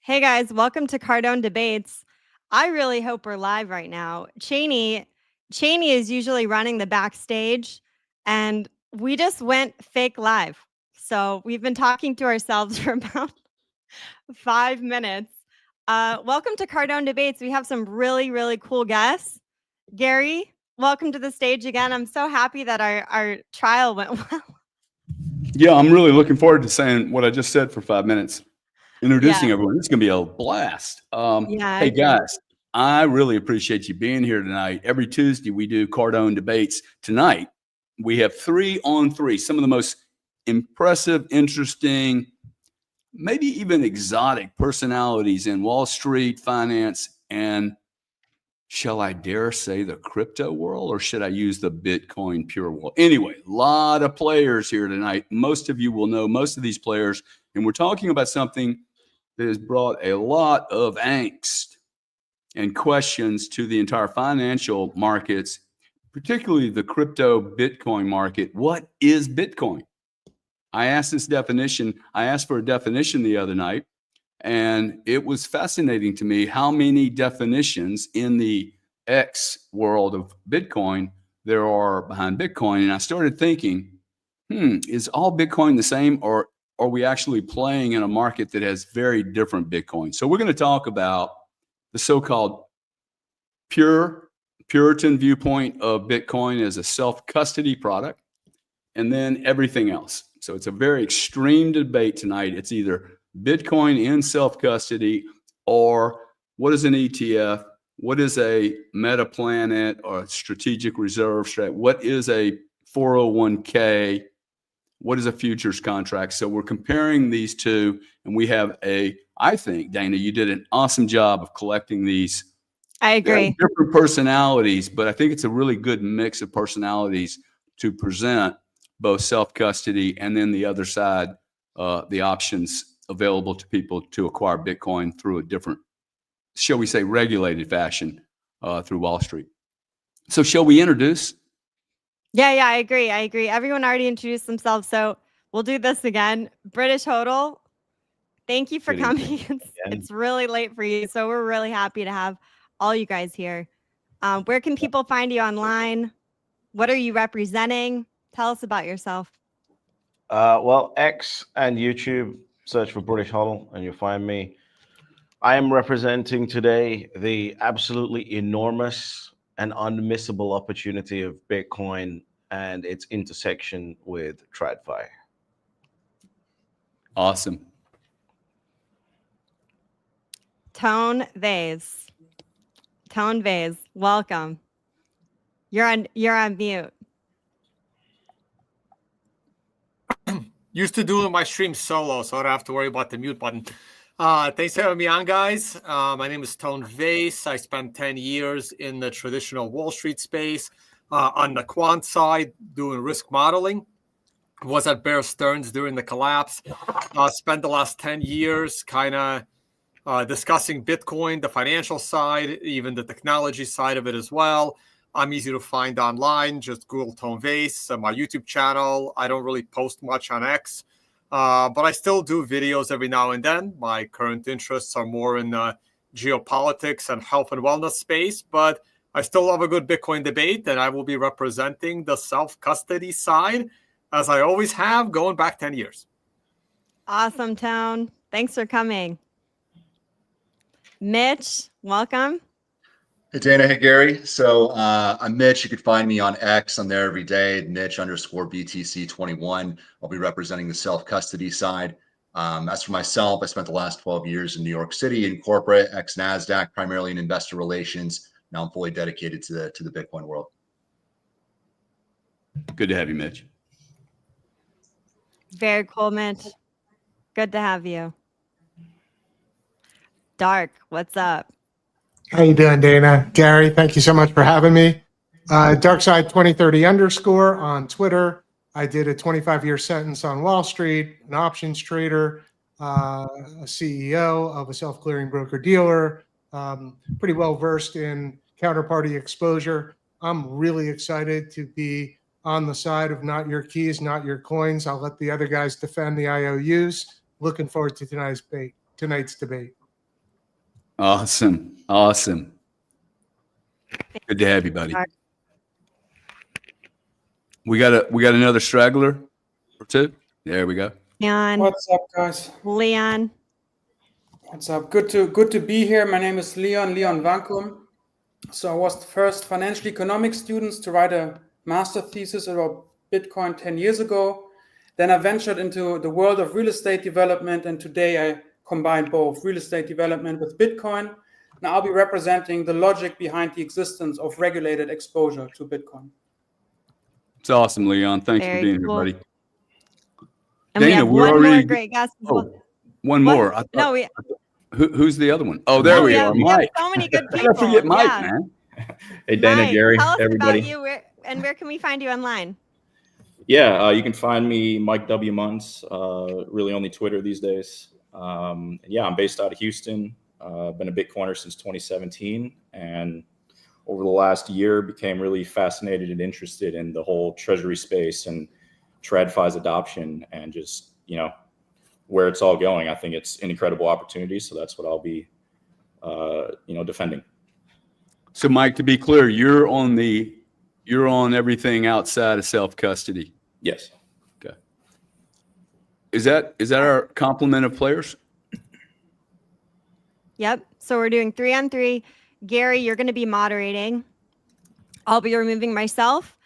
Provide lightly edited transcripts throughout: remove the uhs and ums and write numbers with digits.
Hey guys, welcome to Cardone Debates. I really hope we're live right now. Cheney is usually running the backstage, and we just went fake live. So we've been talking to ourselves for about 5 minutes. Welcome to Cardone Debates. We have some really, really cool guests. Gary, welcome to the stage again. I'm so happy that our trial went well. Yeah, I'm really looking forward to saying what I just said for 5 minutes. Introducing Yeah. everyone. It's going to be a blast. Yeah, I Hey, agree. guys, I really appreciate you being here tonight. Every Tuesday, we do Cardone Debates. Tonight, we have 3-on-3, some of the most impressive, interesting, maybe even exotic personalities in Wall Street, finance, and shall I dare say the crypto world, or should I use the Bitcoin pure world? Anyway, a lot of players here tonight. Most of you will know most of these players, and we're talking about something that has brought a lot of angst and questions to the entire financial markets, particularly the crypto Bitcoin market. What is Bitcoin? I asked for a definition the other night, and it was fascinating to me how many definitions in the X world of Bitcoin there are behind Bitcoin. And I started thinking, is all Bitcoin the same, or are we actually playing in a market that has very different Bitcoin? So we're going to talk about the so-called Puritan viewpoint of Bitcoin as a self-custody product, and then everything else. So it's a very extreme debate tonight. It's either Bitcoin in self-custody, or what is an ETF? What is a meta planet or strategic reserve strategy? What is a 401k? What is a futures contract? So we're comparing these two, and we have I think, Dana, you did an awesome job of collecting these. I agree. Different personalities, but I think it's a really good mix of personalities to present both self-custody and then the other side, the options available to people to acquire Bitcoin through a different, shall we say, regulated fashion through Wall Street. So shall we introduce? Yeah, I agree. Everyone already introduced themselves, so we'll do this again. British Hodl, thank you for coming. It's really late for you, so we're really happy to have all you guys here. Where can people find you online? What are you representing? Tell us about yourself. Well, X and YouTube, search for British Hodl and you'll find me. I am representing today the absolutely enormous and unmissable opportunity of Bitcoin and its intersection with TradFi. Awesome. Tone Vase, welcome. You're on mute. Used to do my stream solo, so I don't have to worry about the mute button. Thanks for having me on, guys. My name is Tone Vase. I spent 10 years in the traditional Wall Street space on the quant side doing risk modeling. Was at Bear Stearns during the collapse. Spent the last 10 years kind of discussing Bitcoin, the financial side, even the technology side of it as well. I'm easy to find online. Just Google Tone Vase, my YouTube channel. I don't really post much on X, but I still do videos every now and then. My current interests are more in geopolitics and health and wellness space, but I still love a good Bitcoin debate, and I will be representing the self-custody side, as I always have, going back 10 years. Awesome, Tone. Thanks for coming. Mitch, welcome. Hey, Dana. Hey, Gary. So I'm Mitch. You could find me on X. I'm there every day, Mitch_BTC21. I'll be representing the self-custody side. As for myself, I spent the last 12 years in New York City in corporate, ex-NASDAQ, primarily in investor relations. Now I'm fully dedicated to the Bitcoin world. Good to have you, Mitch. Very cool, Mitch. Good to have you. Dark, what's up? How you doing, Dana? Gary, thank you so much for having me. Darkside2030_ on Twitter. I did a 25-year sentence on Wall Street, an options trader, a CEO of a self-clearing broker-dealer, pretty well versed in counterparty exposure. I'm really excited to be on the side of not your keys, not your coins. I'll let the other guys defend the IOUs. Looking forward to tonight's debate. Awesome. Awesome. Good to have you, buddy. We got another straggler or two. There we go. Leon. What's up, guys? Leon. What's up? Good to be here. My name is Leon Vankum. So I was the first financial economics students to write a master thesis about Bitcoin 10 years ago. Then I ventured into the world of real estate development, and today I combine both real estate development with Bitcoin. Now I'll be representing the logic behind the existence of regulated exposure to Bitcoin. It's awesome, Leon. Thanks Very for being cool. here, buddy. And we Dana, have we're one more already- great guest. as well. One What? more. No, Who's the other one? Oh, there we are. we have Mike. so many good I people. gotta forget Mike, Yeah. man. Hey, Dana, Mike, Gary, tell us everybody. about you. Where can we find you online? Yeah, you can find me, Mike W. Munz, really only Twitter these days. Yeah, I'm based out of Houston. Been a Bitcoiner since 2017. And over the last year, became really fascinated and interested in the whole treasury space and TradFi's adoption and just, where it's all going. I think it's an incredible opportunity. So that's what I'll be, defending. So, Mike, to be clear, you're on everything outside of self-custody. Yes. Okay. Is that our complement of players? Yep. So we're doing 3-on-3. Gary, you're going to be moderating. I'll be removing myself.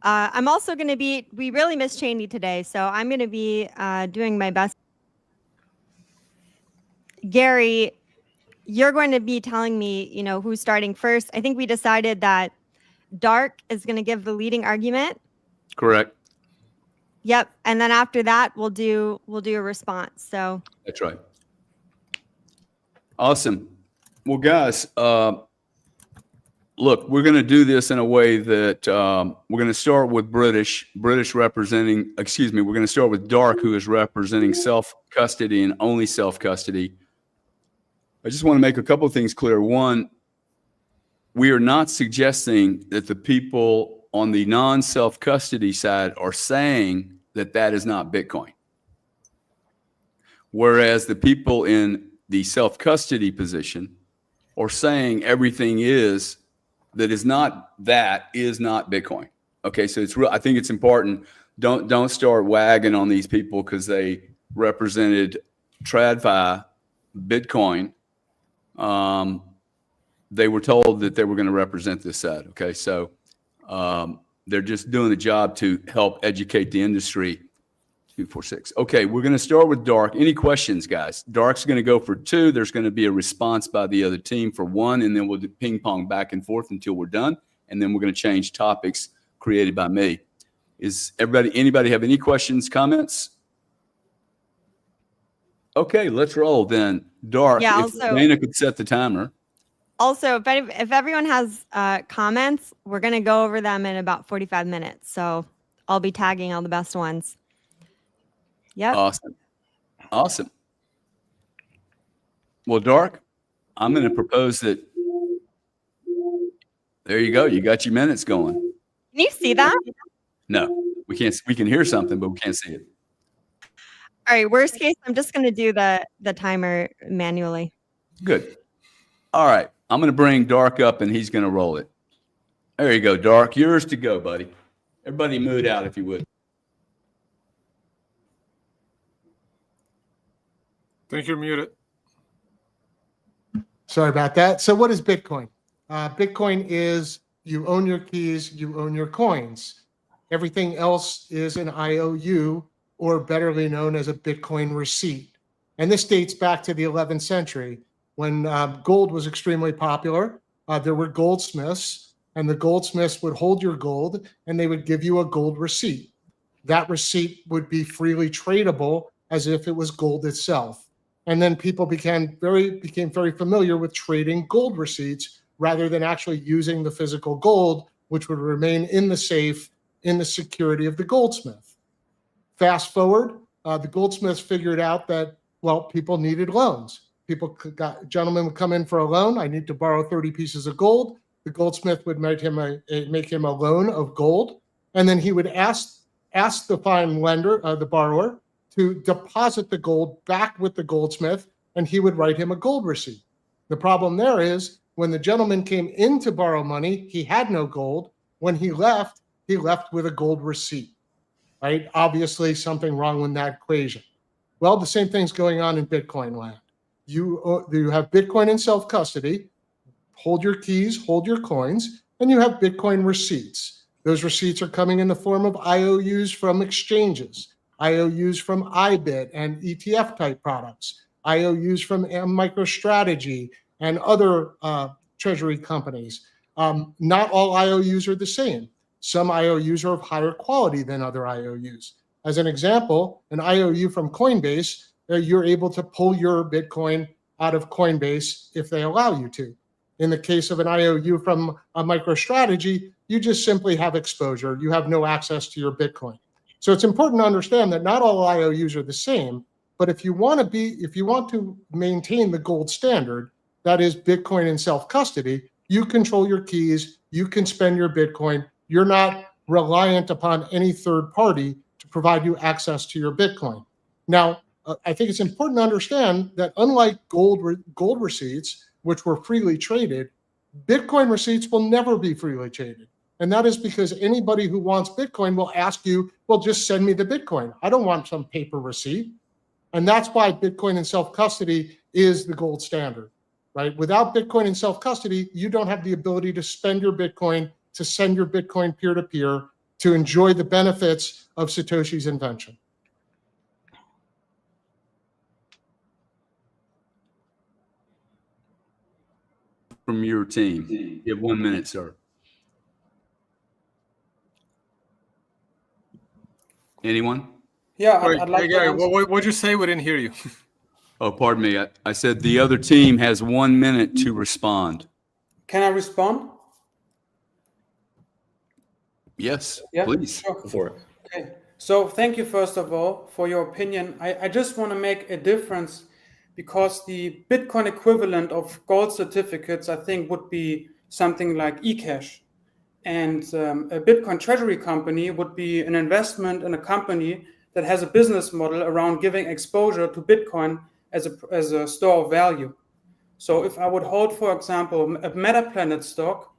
I'm also going to be, we really missed Cheney today, so I'm going to be doing my best. Gary, you're going to be telling me, who's starting first. I think we decided that Dark is going to give the leading argument. Correct. Yep. And then after that, we'll do a response. So That's right. Awesome. Well, guys, look, we're going to do this in a way that we're going to start with British representing, we're going to start with Dark, who is representing self-custody and only self-custody. I just want to make a couple of things clear. One, we are not suggesting that the people on the non-self-custody side are saying that that is not Bitcoin. Whereas the people in the self-custody position are saying everything is not Bitcoin. Okay, so it's real. I think it's important. Don't start wagging on these people because they represented TradFi, Bitcoin. They were told that they were going to represent this side. Okay, so they're just doing the job to help educate the industry. 246. Okay, we're going to start with Dark. Any questions, guys? Dark's going to go for 2. There's going to be a response by the other team for 1, and then we'll do ping pong back and forth until we're done, and then we're going to change topics created by me. Anybody have any questions, comments? Okay, let's roll then. Dark, Yeah, if Dana could set the timer. Also, if everyone has comments, we're going to go over them in about 45 minutes. So I'll be tagging all the best ones. Yep. Awesome. Well, Dark, I'm going to propose that. There you go. You got your minutes going. Can you see that? No, we can't. We can hear something, but we can't see it. All right. Worst case, I'm just going to do the timer manually. Good. All right. I'm going to bring Dark up, and he's going to roll it. There you go, Dark. Yours to go, buddy. Everybody mood out if you would. I think you're muted. Sorry about that. So what is Bitcoin? Bitcoin is you own your keys, you own your coins. Everything else is an IOU, or betterly known as a Bitcoin receipt. And this dates back to the 11th century when gold was extremely popular. There were goldsmiths, and the goldsmiths would hold your gold and they would give you a gold receipt. That receipt would be freely tradable as if it was gold itself. And then people became very familiar with trading gold receipts rather than actually using the physical gold, which would remain in the safe in the security of the goldsmith. Fast forward, the goldsmiths figured out that, people needed loans. Gentlemen would come in for a loan. I need to borrow 30 pieces of gold. The goldsmith would make him a loan of gold, and then he would ask the fine lender, the borrower, to deposit the gold back with the goldsmith, and he would write him a gold receipt. The problem there is when the gentleman came in to borrow money, he had no gold. When he left with a gold receipt, right? Obviously, something wrong with that equation. Well, the same thing's going on in Bitcoin land. You have Bitcoin in self-custody, hold your keys, hold your coins, and you have Bitcoin receipts. Those receipts are coming in the form of IOUs from exchanges, IOUs from IBIT and ETF type products, IOUs from MicroStrategy and other treasury companies. Not all IOUs are the same. Some IOUs are of higher quality than other IOUs. As an example, an IOU from Coinbase, you're able to pull your Bitcoin out of Coinbase if they allow you to. In the case of an IOU from a MicroStrategy, you just simply have exposure. You have no access to your Bitcoin. So it's important to understand that not all IOUs are the same, but if you want to maintain the gold standard, that is Bitcoin in self-custody, you control your keys, you can spend your Bitcoin, you're not reliant upon any third party to provide you access to your Bitcoin. Now, I think it's important to understand that unlike gold receipts, which were freely traded, Bitcoin receipts will never be freely traded. And that is because anybody who wants Bitcoin will ask you, well, just send me the Bitcoin. I don't want some paper receipt. And that's why Bitcoin in self-custody is the gold standard, right? Without Bitcoin in self-custody, you don't have the ability to spend your Bitcoin, to send your Bitcoin peer-to-peer, to enjoy the benefits of Satoshi's invention. From your team. You have 1 minute, sir. Anyone? Yeah, Sorry, I'd like to Gary, answer. what'd you say? We didn't hear you. Oh, pardon me. I said the other team has 1 minute to respond. Can I respond? Yes, Yeah, please. sure. Go for it. Okay. So thank you, first of all, for your opinion. I just want to make a difference because the Bitcoin equivalent of gold certificates, I think, would be something like eCash. And a Bitcoin treasury company would be an investment in a company that has a business model around giving exposure to Bitcoin as a store of value. So if I would hold, for example, a MetaPlanet stock,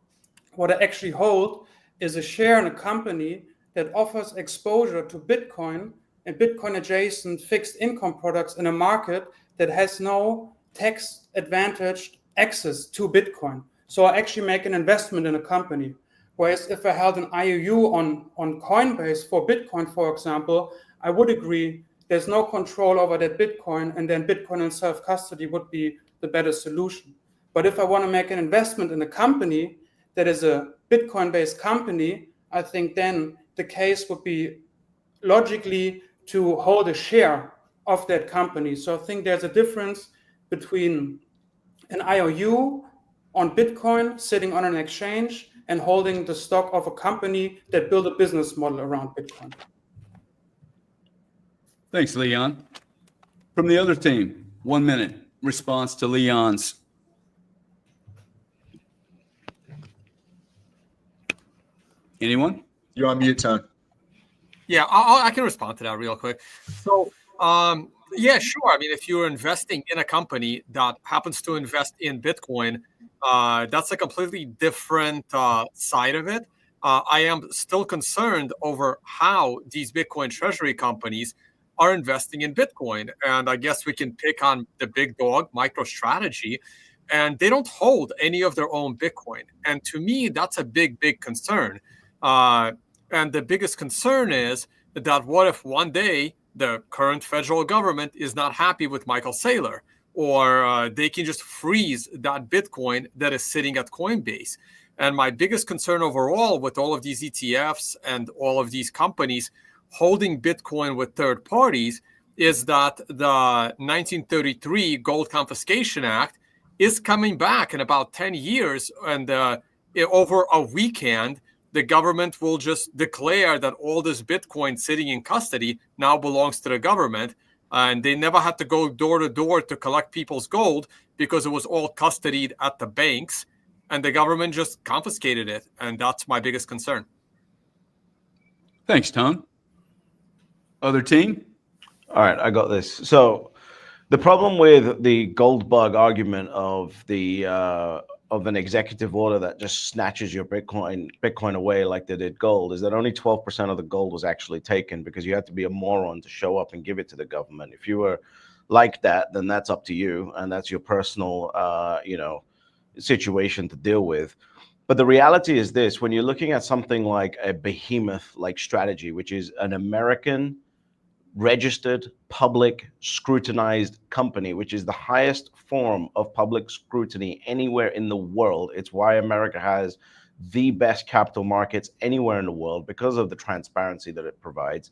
what I actually hold is a share in a company that offers exposure to Bitcoin and Bitcoin adjacent fixed income products in a market that has no tax advantaged access to Bitcoin. So I actually make an investment in a company. Whereas if I held an IOU on Coinbase for Bitcoin, for example, I would agree there's no control over that Bitcoin, and then Bitcoin in self-custody would be the better solution. But if I want to make an investment in a company that is a Bitcoin-based company, I think then the case would be logically to hold a share of that company. So I think there's a difference between an IOU on Bitcoin sitting on an exchange and holding the stock of a company that built a business model around Bitcoin. Thanks, Leon. From the other team, 1 minute response to Leon's. Anyone? You're on mute, Tone. Yeah, I can respond to that real quick. So, yeah, sure. I mean, if you're investing in a company that happens to invest in Bitcoin, that's a completely different side of it. I am still concerned over how these Bitcoin treasury companies are investing in Bitcoin. And I guess we can pick on the big dog, MicroStrategy, and they don't hold any of their own Bitcoin. And to me, that's a big, big concern. And the biggest concern is that what if one day the current federal government is not happy with Michael Saylor, or they can just freeze that Bitcoin that is sitting at Coinbase. And my biggest concern overall with all of these ETFs and all of these companies holding Bitcoin with third parties is that the 1933 Gold Confiscation Act is coming back in about 10 years. And over a weekend, the government will just declare that all this Bitcoin sitting in custody now belongs to the government. And they never had to go door to door to collect people's gold because it was all custodied at the banks. And the government just confiscated it. And that's my biggest concern. Thanks, Tone. Other team? All right, I got this. So The problem with the gold bug argument of the of an executive order that just snatches your Bitcoin away like they did gold is that only 12% of the gold was actually taken, because you had to be a moron to show up and give it to the government. If you were like that, then that's up to you, and that's your personal situation to deal with. But the reality is this: when you're looking at something like a behemoth like strategy, which is an American registered, public, scrutinized company, which is the highest form of public scrutiny anywhere in the world. It's why America has the best capital markets anywhere in the world, because of the transparency that it provides.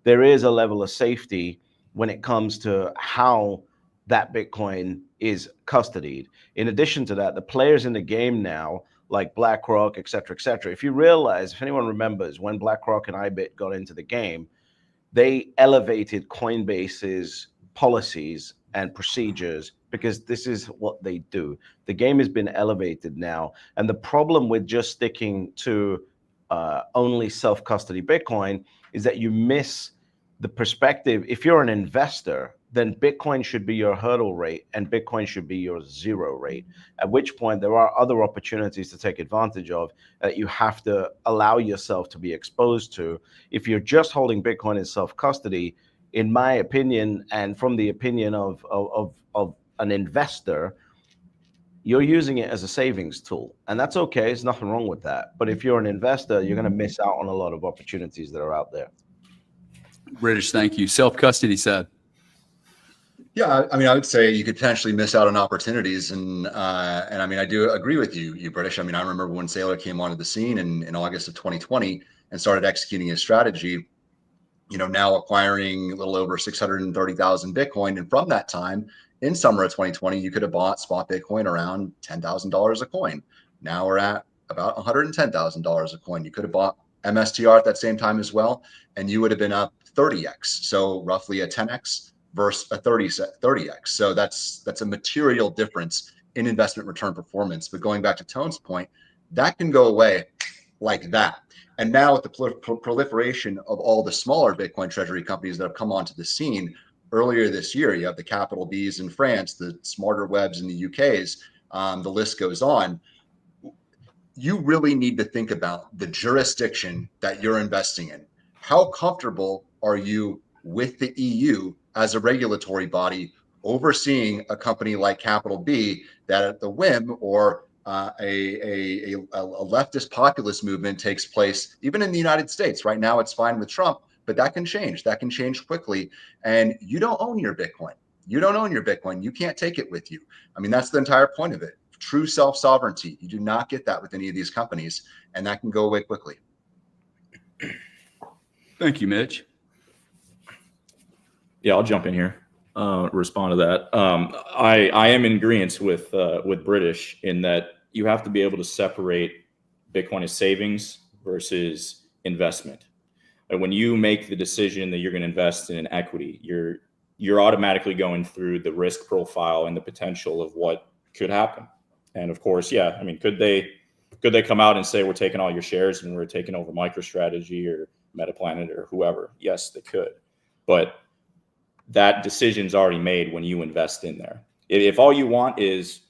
There is a level of safety when it comes to how that Bitcoin is custodied. In addition to that, the players in the game now, like BlackRock, et cetera, if you realize, if anyone remembers, when BlackRock and IBIT got into the game, they elevated Coinbase's policies and procedures, because this is what they do. The game has been elevated now. And the problem with just sticking to only self-custody Bitcoin is that you miss the perspective. If you're an investor, then Bitcoin should be your hurdle rate and Bitcoin should be your zero rate, at which point there are other opportunities to take advantage of that you have to allow yourself to be exposed to. If you're just holding Bitcoin in self-custody, in my opinion, and from the opinion of an investor, you're using it as a savings tool. And that's okay, there's nothing wrong with that. But if you're an investor, you're going to miss out on a lot of opportunities that are out there. British, thank you. Self-custody side. Yeah, I mean, I would say you could potentially miss out on opportunities, and I mean, I do agree with you, British. I mean, I remember when Saylor came onto the scene in August of 2020 and started executing his strategy. You know, now acquiring a little over 630,000 Bitcoin, and from that time, in summer of 2020, you could have bought spot Bitcoin around $10,000 a coin. Now we're at about $110,000 a coin. You could have bought MSTR at that same time as well, and you would have been up 30x. So roughly a 10x versus a 30x. So that's a material difference in investment return performance. But going back to Tone's point, that can go away like that. And now with the proliferation of all the smaller Bitcoin treasury companies that have come onto the scene earlier this year, you have the Capital B's in France, the Smarter Webs in the UK's, the list goes on. You really need to think about the jurisdiction that you're investing in. How comfortable are you with the EU as a regulatory body overseeing a company like Capital B that at the whim or a leftist populist movement takes place, even in the United States? Right now, it's fine with Trump, but that can change. That can change quickly. And you don't own your Bitcoin. You don't own your Bitcoin. You can't take it with you. I mean, that's the entire point of it. True self-sovereignty. You do not get that with any of these companies, and that can go away quickly. Thank you, Mitch. Yeah, I'll jump in here, respond to that. I am in agreement with British in that you have to be able to separate Bitcoin as savings versus investment. And when you make the decision that you're going to invest in an equity, you're automatically going through the risk profile and the potential of what could happen. And of course, yeah, I mean, could they come out and say we're taking all your shares and we're taking over MicroStrategy or MetaPlanet or whoever? Yes, they could, but that decision's already made when you invest in there. If all you want is,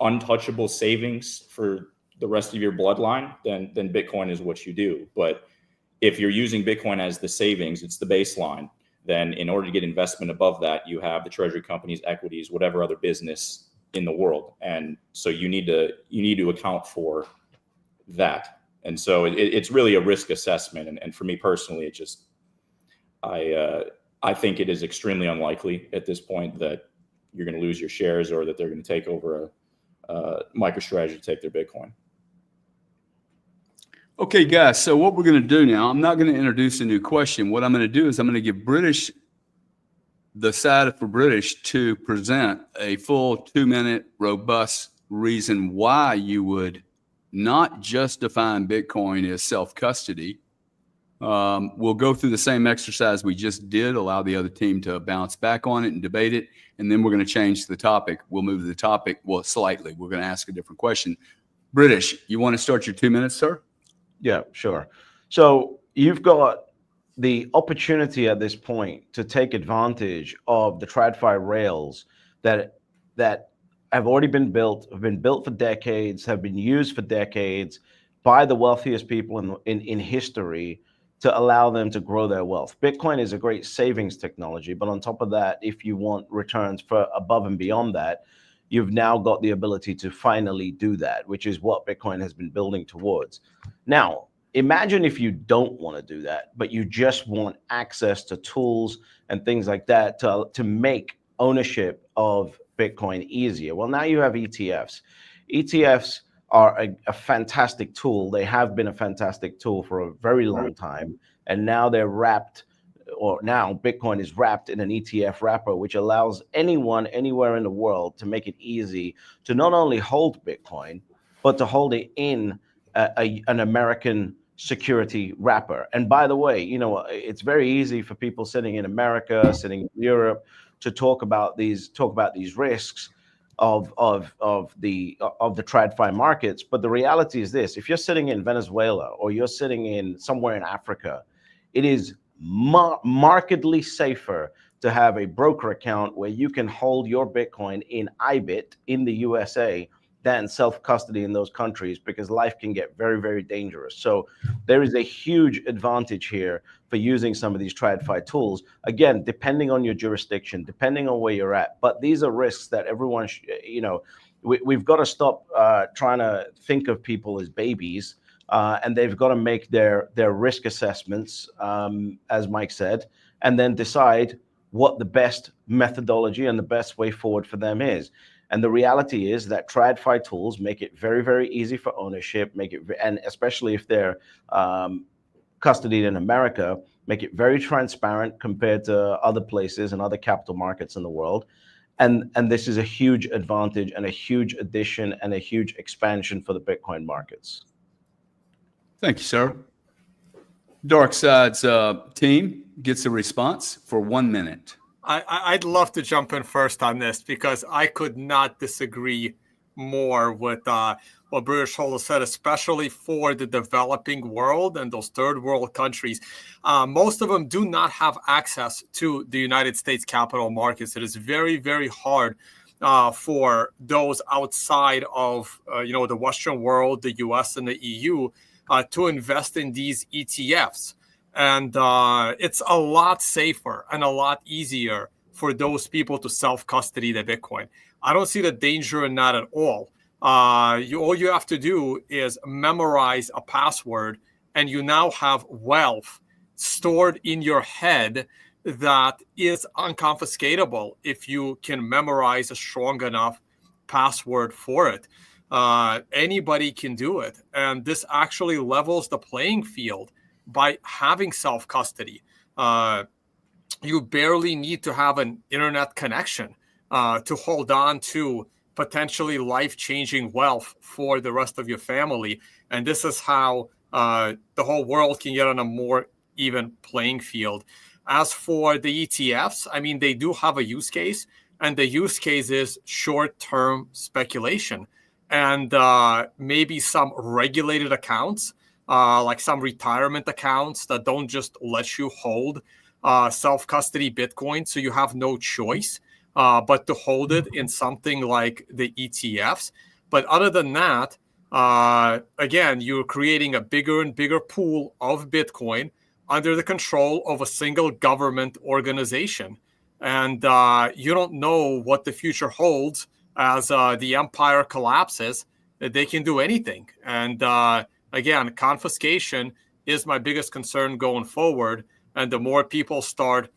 untouchable savings for the rest of your bloodline, then Bitcoin is what you do. But if you're using Bitcoin as the savings, it's the baseline, then in order to get investment above that, you have the treasury companies, equities, whatever other business in the world. And so you need to account for that. And so it's really a risk assessment. And for me personally, it just, I think it is extremely unlikely at this point that you're going to lose your shares or that they're going to take over a MicroStrategy to take their Bitcoin. Okay, guys. So what we're going to do now, I'm not going to introduce a new question. What I'm going to do is I'm going to give British the side for British to present a full 2-minute robust reason why you would not just define Bitcoin as self-custody. We'll go through the same exercise we just did, allow the other team to bounce back on it and debate it. And then we're going to change the topic. We'll move to the topic, well, slightly. We're going to ask a different question. British, you want to start your 2 minutes, sir? Yeah, sure. So you've got the opportunity at this point to take advantage of the TradFi rails that have already been built, have been built for decades, have been used for decades by the wealthiest people in history to allow them to grow their wealth. Bitcoin is a great savings technology, but on top of that, if you want returns for above and beyond that, you've now got the ability to finally do that, which is what Bitcoin has been building towards. Now, imagine if you don't want to do that, but you just want access to tools and things like that to make ownership of Bitcoin easier. Well, now you have ETFs. ETFs are a fantastic tool. They have been a fantastic tool for a very long time. And now they're wrapped, or now Bitcoin is wrapped in an ETF wrapper, which allows anyone anywhere in the world to make it easy to not only hold Bitcoin, but to hold it in an American security wrapper. And by the way, it's very easy for people sitting in America, sitting in Europe, to talk about these risks of the TradFi markets. But the reality is this: if you're sitting in Venezuela or you're sitting in somewhere in Africa, it is markedly safer to have a broker account where you can hold your Bitcoin in IBIT in the USA than self-custody in those countries, because life can get very, very dangerous. So there is a huge advantage here for using some of these TradFi tools, again, depending on your jurisdiction, depending on where you're at. But these are risks that everyone, we've got to stop trying to think of people as babies, and they've got to make their risk assessments, as Mike said, and then decide what the best methodology and the best way forward for them is. And the reality is that TradFi tools make it very, very easy for ownership, and especially if they're custodied in America, make it very transparent compared to other places and other capital markets in the world. And this is a huge advantage and a huge addition and a huge expansion for the Bitcoin markets. Thank you, sir. Dark Side's team gets a response for 1 minute. I'd love to jump in first on this, because I could not disagree more with what British Holder said, especially for the developing world and those third world countries. Most of them do not have access to the United States capital markets. It is very, very hard for those outside of the Western world, the US and the EU, to invest in these ETFs. And it's a lot safer and a lot easier for those people to self-custody their Bitcoin. I don't see the danger in that at all. All you have to do is memorize a password, and you now have wealth stored in your head that is unconfiscatable if you can memorize a strong enough password for it. Anybody can do it. And this actually levels the playing field by having self-custody. You barely need to have an internet connection to hold on to potentially life-changing wealth for the rest of your family. And this is how the whole world can get on a more even playing field. As for the ETFs, I mean, they do have a use case, and the use case is short-term speculation and maybe some regulated accounts, like some retirement accounts that don't just let you hold self-custody Bitcoin, so you have no choice but to hold it in something like the ETFs. But other than that, again, you're creating a bigger and bigger pool of Bitcoin under the control of a single government organization. And you don't know what the future holds as the empire collapses. They can do anything. And again, confiscation is my biggest concern going forward. And the more people start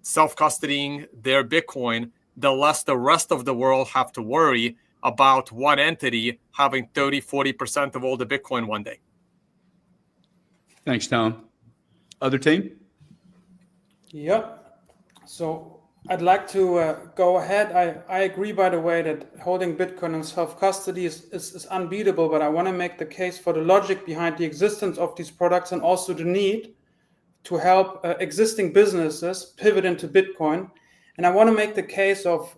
self-custodying their Bitcoin, the less the rest of the world have to worry about one entity having 30-40% of all the Bitcoin one day. Thanks, Tom. Other team? Yep. So I'd like to go ahead. I agree, by the way, that holding Bitcoin in self-custody is unbeatable, but I want to make the case for the logic behind the existence of these products and also the need to help existing businesses pivot into Bitcoin. And I want to make the case of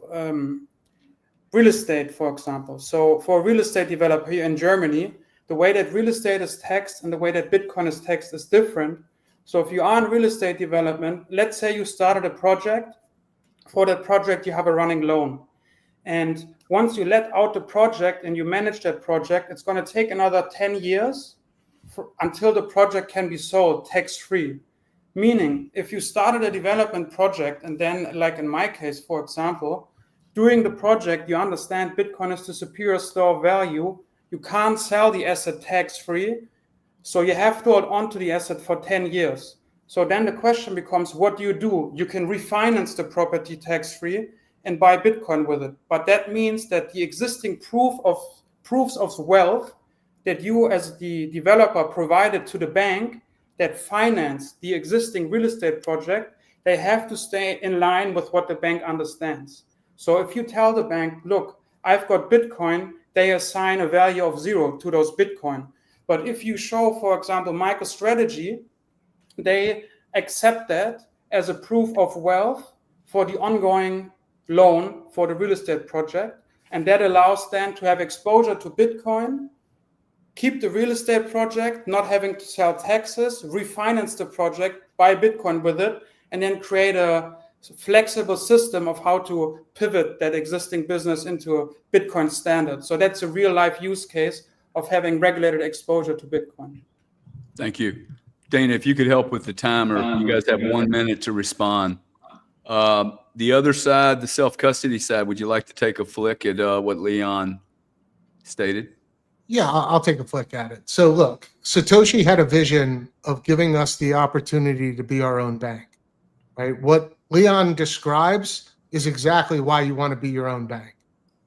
real estate, for example. So for a real estate developer here in Germany, the way that real estate is taxed and the way that Bitcoin is taxed is different. So if you are in real estate development, let's say you started a project. For that project, you have a running loan. And once you let out the project and you manage that project, it's going to take another 10 years until the project can be sold tax-free. Meaning, if you started a development project and then, like in my case, for example, during the project, you understand Bitcoin is the superior store of value. You can't sell the asset tax-free. So you have to hold on to the asset for 10 years. So then the question becomes, what do? You can refinance the property tax-free and buy Bitcoin with it. But that means that the existing proofs of wealth that you as the developer provided to the bank that finance the existing real estate project, they have to stay in line with what the bank understands. So if you tell the bank, look, I've got Bitcoin, they assign a value of 0 to those Bitcoin. But if you show, for example, MicroStrategy, they accept that as a proof of wealth for the ongoing loan for the real estate project. And that allows them to have exposure to Bitcoin, keep the real estate project, not having to sell taxes, refinance the project, buy Bitcoin with it, and then create a flexible system of how to pivot that existing business into a Bitcoin standard. So that's a real life use case of having regulated exposure to Bitcoin. Thank you. Dana, if you could help with the timer, you guys have 1 minute to respond. The other side, the self-custody side, would you like to take a flick at what Leon stated? Yeah, I'll take a flick at it. So look, Satoshi had a vision of giving us the opportunity to be our own bank, right? What Leon describes is exactly why you want to be your own bank,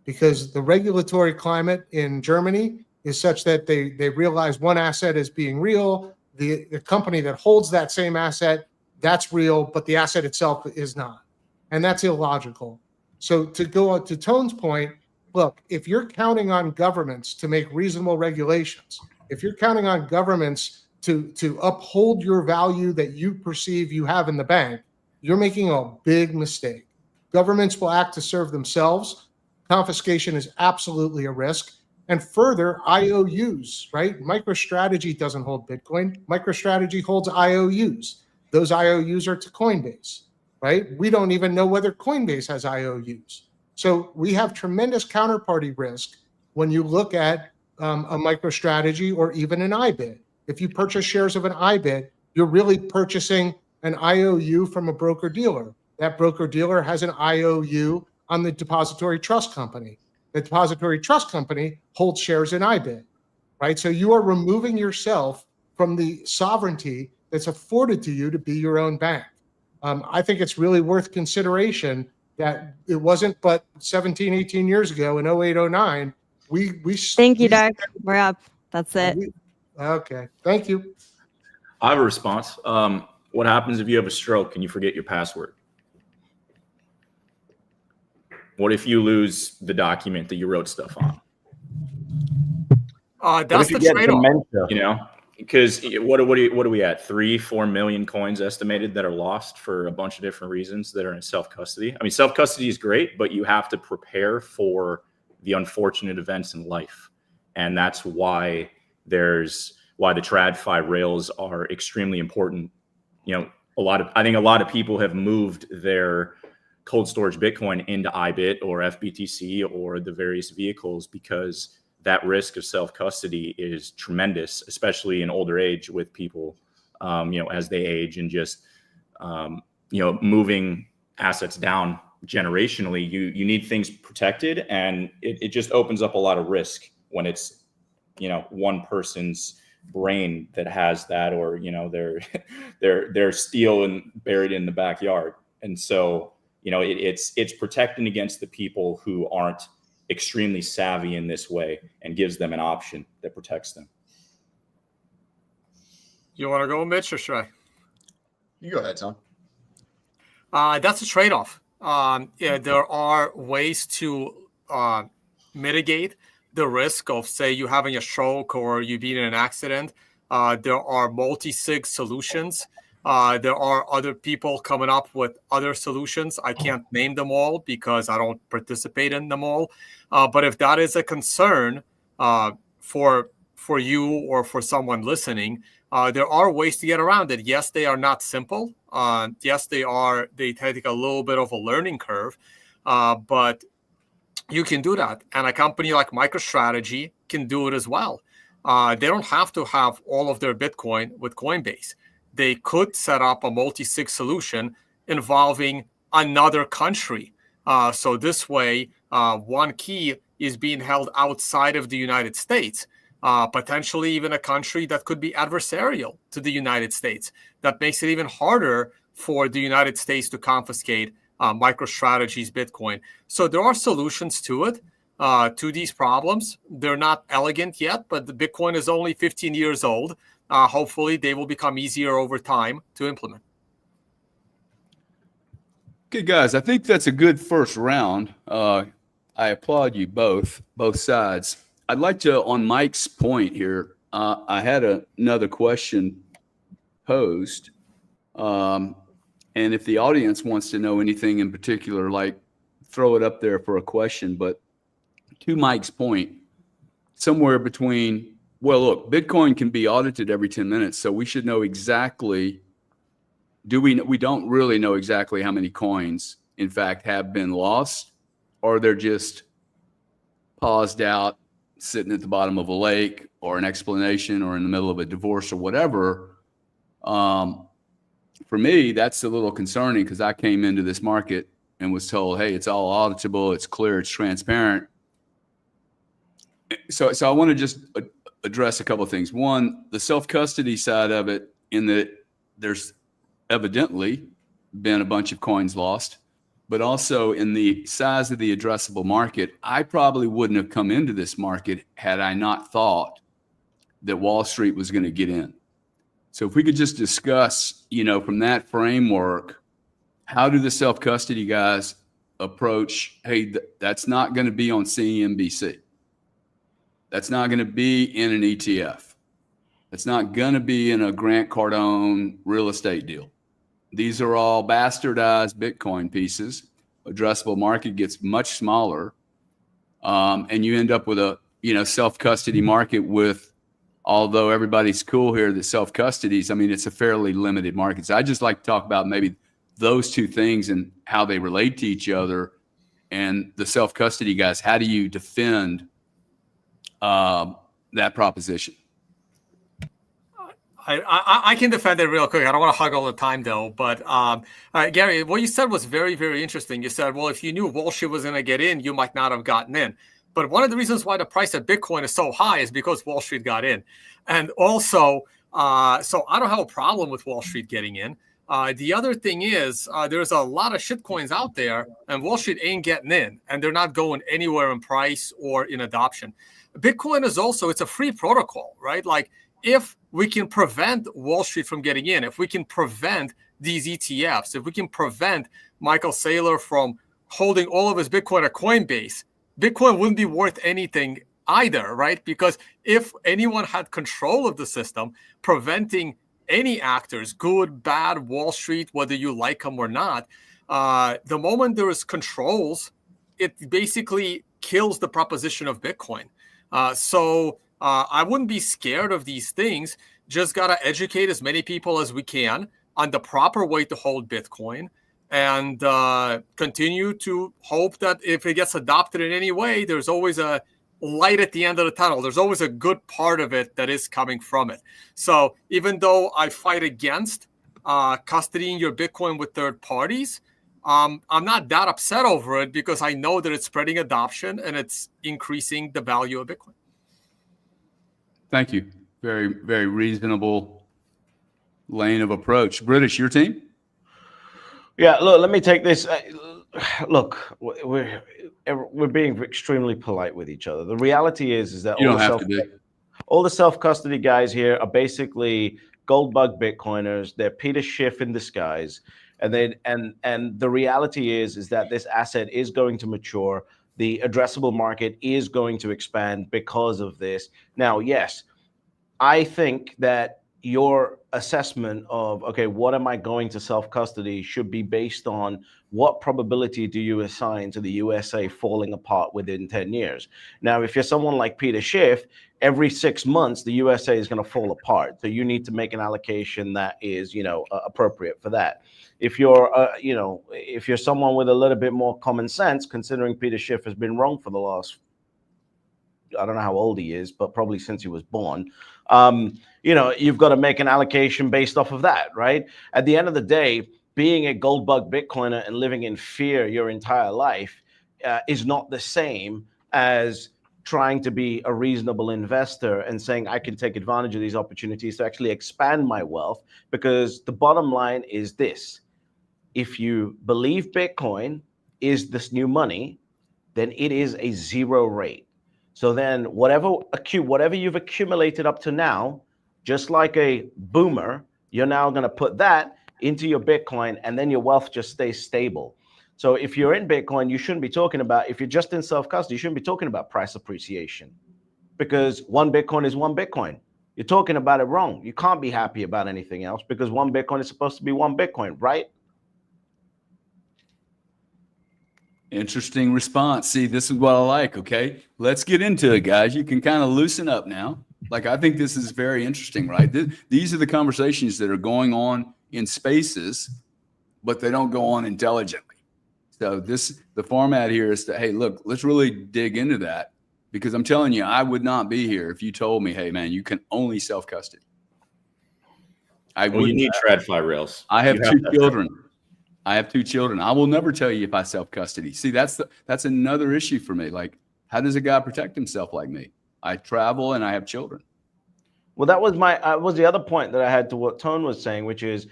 because the regulatory climate in Germany is such that they realize one asset as being real. The company that holds that same asset, that's real, but the asset itself is not. And that's illogical. So to go to Tone's point, look, if you're counting on governments to make reasonable regulations, if you're counting on governments to uphold your value that you perceive you have in the bank, you're making a big mistake. Governments will act to serve themselves. Confiscation is absolutely a risk. And further, IOUs, right? MicroStrategy doesn't hold Bitcoin. MicroStrategy holds IOUs. Those IOUs are to Coinbase, right? We don't even know whether Coinbase has IOUs. So we have tremendous counterparty risk when you look at a MicroStrategy or even an IBIT. If you purchase shares of an IBIT, you're really purchasing an IOU from a broker-dealer. That broker-dealer has an IOU on the depository trust company. The depository trust company holds shares in IBIT, right? So you are removing yourself from the sovereignty that's afforded to you to be your own bank. I think it's really worth consideration that it wasn't but 17, 18 years ago in 08, 09, Thank you, Doug. We're up. That's it. Okay. Thank you. I have a response. What happens if you have a stroke and you forget your password? What if you lose the document that you wrote stuff on? That's the trade-off. You know, because what are we at? 3-4 million coins estimated that are lost for a bunch of different reasons that are in self-custody. I mean, self-custody is great, but you have to prepare for the unfortunate events in life. And that's why the TradFi rails are extremely important. You know, I think a lot of people have moved their cold storage Bitcoin into IBIT or FBTC or the various vehicles because that risk of self-custody is tremendous, especially in older age with people, as they age and just, moving assets down generationally, you need things protected, and it just opens up a lot of risk when it's, one person's brain that has that, or, they're steel and buried in the backyard. And so, it's protecting against the people who aren't extremely savvy in this way and gives them an option that protects them. You want to go, Mitch, or should I? You go ahead, Tom. That's a trade-off. There are ways to mitigate the risk of, say, you having a stroke or you being in an accident. There are multi-sig solutions. There are other people coming up with other solutions. I can't name them all because I don't participate in them all. But if that is a concern for for you or for someone listening, there are ways to get around it. Yes, they are not simple. Yes, they take a little bit of a learning curve, but you can do that. And a company like MicroStrategy can do it as well. They don't have to have all of their Bitcoin with Coinbase. They could set up a multi-sig solution involving another country. So this way, one key is being held outside of the United States, potentially even a country that could be adversarial to the United States. That makes it even harder for the United States to confiscate MicroStrategy's Bitcoin. So there are solutions to it, to these problems. They're not elegant yet, but the Bitcoin is only 15 years old. Hopefully, they will become easier over time to implement. Okay, guys, I think that's a good first round. I applaud you both sides. I'd like to, on Mike's point here, I had another question posed. And if the audience wants to know anything in particular, like throw it up there for a question. But to Mike's point, somewhere between, well, look, Bitcoin can be audited every 10 minutes, so we should know exactly. We don't really know exactly how many coins, in fact, have been lost, or they're just paused out, sitting at the bottom of a lake, or an explanation, or in the middle of a divorce, or whatever. For me, that's a little concerning because I came into this market and was told, hey, it's all auditable, it's clear, it's transparent. So I want to just address a couple of things. One, the self-custody side of it, in that there's evidently been a bunch of coins lost, but also in the size of the addressable market, I probably wouldn't have come into this market had I not thought that Wall Street was going to get in. So if we could just discuss, from that framework, how do the self-custody guys approach, hey, that's not going to be on CNBC. That's not going to be in an ETF. That's not going to be in a Grant Cardone real estate deal. These are all bastardized Bitcoin pieces. Addressable market gets much smaller. And you end up with a, self-custody market with, although everybody's cool here that self-custodies, it's a fairly limited market. So I just like to talk about maybe those two things and how they relate to each other. And the self-custody guys, how do you defend that proposition? I can defend it real quick. I don't want to hug all the time, though. But Gary, what you said was very, very interesting. You said, well, if you knew Wall Street was going to get in, you might not have gotten in. But one of the reasons why the price of Bitcoin is so high is because Wall Street got in. And also, so I don't have a problem with Wall Street getting in. The other thing is there's a lot of shitcoins out there, and Wall Street ain't getting in, and they're not going anywhere in price or in adoption. Bitcoin is also, it's a free protocol, right? Like, if we can prevent Wall Street from getting in, if we can prevent these ETFs, if we can prevent Michael Saylor from holding all of his Bitcoin at Coinbase, Bitcoin wouldn't be worth anything either, right? Because if anyone had control of the system, preventing any actors, good, bad, Wall Street, whether you like them or not, the moment there is controls, it basically kills the proposition of Bitcoin. So I wouldn't be scared of these things. Just got to educate as many people as we can on the proper way to hold Bitcoin, and continue to hope that if it gets adopted in any way, there's always a light at the end of the tunnel. There's always a good part of it that is coming from it. So even though I fight against custodying your Bitcoin with third parties, I'm not that upset over it because I know that it's spreading adoption and it's increasing the value of Bitcoin. Thank you. Very, very reasonable lane of approach. British, your team? Yeah, look, let me take this. Look, we're being extremely polite with each other. The reality is that You don't have to be. all the self-custody guys here are basically gold bug Bitcoiners. They're Peter Schiff in disguise. And the reality is that this asset is going to mature. The addressable market is going to expand because of this. Now, yes, I think that your assessment of, okay, what am I going to self-custody should be based on what probability do you assign to the USA falling apart within 10 years. Now, if you're someone like Peter Schiff, every 6 months, the USA is going to fall apart. So you need to make an allocation that is, appropriate for that. If you're, if you're someone with a little bit more common sense, considering Peter Schiff has been wrong for the last, I don't know how old he is, but probably since he was born, you've got to make an allocation based off of that, right? At the end of the day, being a gold bug Bitcoiner and living in fear your entire life is not the same as trying to be a reasonable investor and saying I can take advantage of these opportunities to actually expand my wealth. Because the bottom line is this: if you believe Bitcoin is this new money, then it is a zero rate. So then whatever you've accumulated up to now, just like a boomer, you're now going to put that into your Bitcoin, and then your wealth just stays stable. So if you're in Bitcoin, you shouldn't be talking about, if you're just in self-custody, you shouldn't be talking about price appreciation, because one Bitcoin is one Bitcoin. You're talking about it wrong. You can't be happy about anything else, because one Bitcoin is supposed to be one Bitcoin, right? Interesting response. See, this is what I like. Okay, let's get into it, guys. You can kind of loosen up now. Like, I think this is very interesting, right? These are the conversations that are going on in spaces, but they don't go on intelligently. So the format here is to, hey, look, let's really dig into that, because I'm telling you, I would not be here if you told me, hey, man, you can only self-custody. Well, you need TradFi rails. I have two children. I will never tell you if I self-custody. See, that's another issue for me. Like, how does a guy protect himself like me? I travel and I have children. Well, that was was the other point that I had to what Tone was saying, which is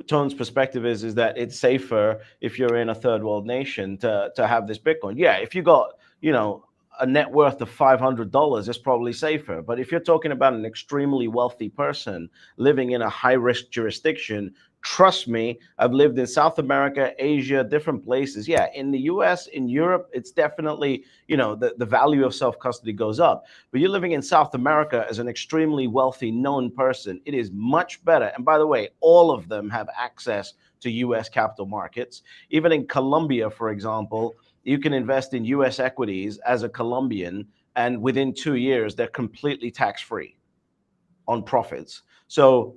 Tone's perspective is that it's safer if you're in a third world nation to have this Bitcoin. Yeah, if you got, a net worth of $500, it's probably safer. But if you're talking about an extremely wealthy person living in a high risk jurisdiction, trust me, I've lived in South America, Asia, different places. Yeah, in the US, in Europe, it's definitely, the value of self-custody goes up. But you're living in South America as an extremely wealthy, known person, it is much better. And by the way, all of them have access to US capital markets. Even in Colombia, for example, you can invest in US equities as a Colombian, and within 2 years, they're completely tax-free on profits. So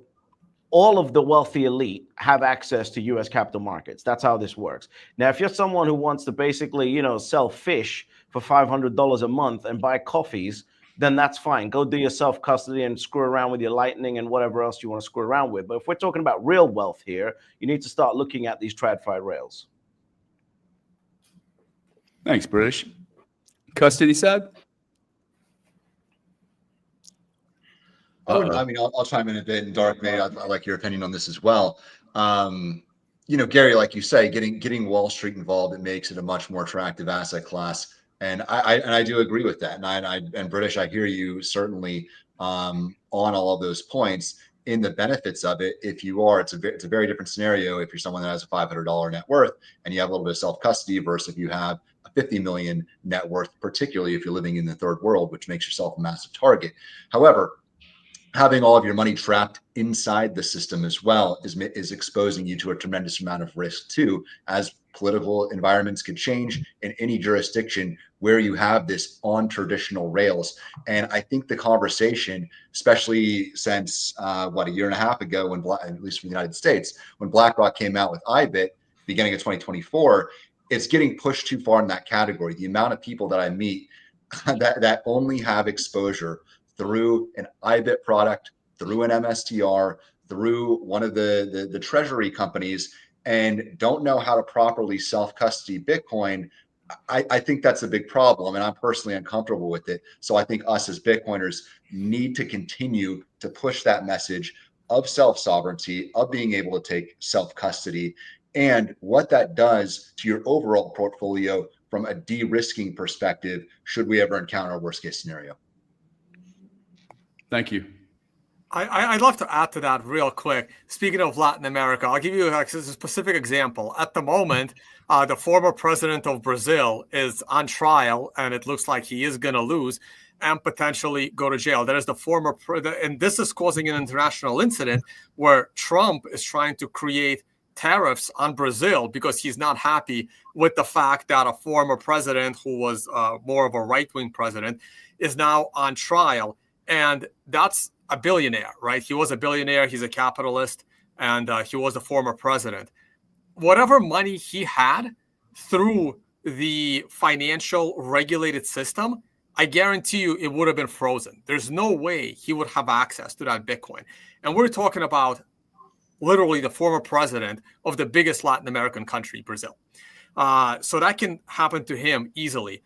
all of the wealthy elite have access to US capital markets. That's how this works. Now, if you're someone who wants to basically, sell fish for $500 a month and buy coffees, then that's fine. Go do your self-custody and screw around with your Lightning and whatever else you want to screw around with. But if we're talking about real wealth here, you need to start looking at these TradFi rails. Thanks, British. Custody side? I'll chime in a bit, and Dark, maybe I'd like your opinion on this as well. Gary, like you say, getting Wall Street involved, it makes it a much more attractive asset class, and I do agree with that. And British, I hear you certainly on all of those points in the benefits of it. If you are, it's a very different scenario if you're someone that has a $500 net worth and you have a little bit of self-custody versus if you have a 50 million net worth, particularly if you're living in the third world, which makes yourself a massive target. However, having all of your money trapped inside the system as well is exposing you to a tremendous amount of risk too, as political environments could change in any jurisdiction where you have this on traditional rails. And I think the conversation, especially since a year and a half ago, when at least from the United States, when BlackRock came out with IBIT beginning of 2024, it's getting pushed too far in that category. The amount of people that I meet that only have exposure through an IBIT product, through an MSTR, through one of the treasury companies, and don't know how to properly self-custody Bitcoin, I think that's a big problem, and I'm personally uncomfortable with it. So I think us as Bitcoiners need to continue to push that message of self-sovereignty, of being able to take self-custody, and what that does to your overall portfolio from a de-risking perspective, should we ever encounter a worst-case scenario. Thank you. I'd love to add to that real quick. Speaking of Latin America, I'll give you a specific example. At the moment, the former president of Brazil is on trial, and it looks like he is going to lose and potentially go to jail. There is the former, and this is causing an international incident where Trump is trying to create tariffs on Brazil because he's not happy with the fact that a former president who was more of a right-wing president is now on trial. And that's a billionaire, right? He was a billionaire. He's a capitalist, and he was a former president. Whatever money he had through the financial regulated system, I guarantee you it would have been frozen. There's no way he would have access to that Bitcoin. And we're talking about literally the former president of the biggest Latin American country, Brazil. So that can happen to him easily.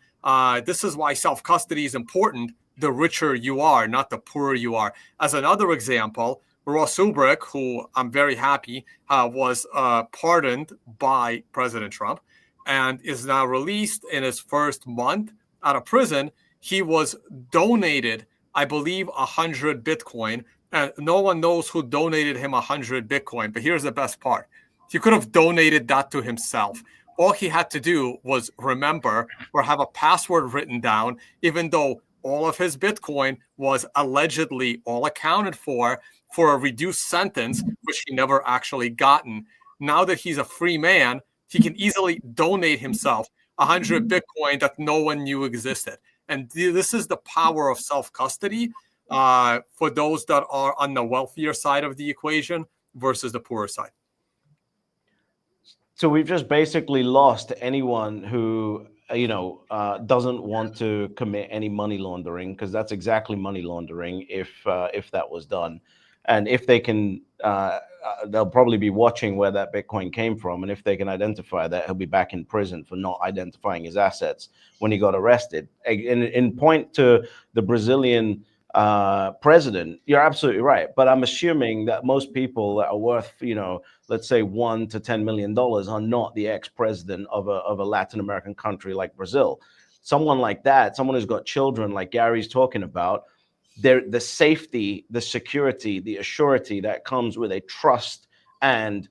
This is why self-custody is important. The richer you are, not the poorer you are. As another example, Ross Ulbricht, who I'm very happy was pardoned by President Trump and is now released in his first month out of prison. He was donated, I believe, 100 Bitcoin. And no one knows who donated him 100 Bitcoin. But here's the best part. He could have donated that to himself. All he had to do was remember or have a password written down, even though all of his Bitcoin was allegedly all accounted for a reduced sentence, which he never actually gotten. Now that he's a free man, he can easily donate himself 100 Bitcoin that no one knew existed. And this is the power of self-custody for those that are on the wealthier side of the equation versus the poorer side. So we've just basically lost anyone who, doesn't want to commit any money laundering, because that's exactly money laundering if that was done. And if they can, they'll probably be watching where that Bitcoin came from. And if they can identify that, he'll be back in prison for not identifying his assets when he got arrested. In point to the Brazilian president, you're absolutely right. But I'm assuming that most people that are worth, let's say $1 to $10 million are not the ex-president of a Latin American country like Brazil. Someone like that, someone who's got children like Gary's talking about, the safety, the security, the assurity that comes with a trust and,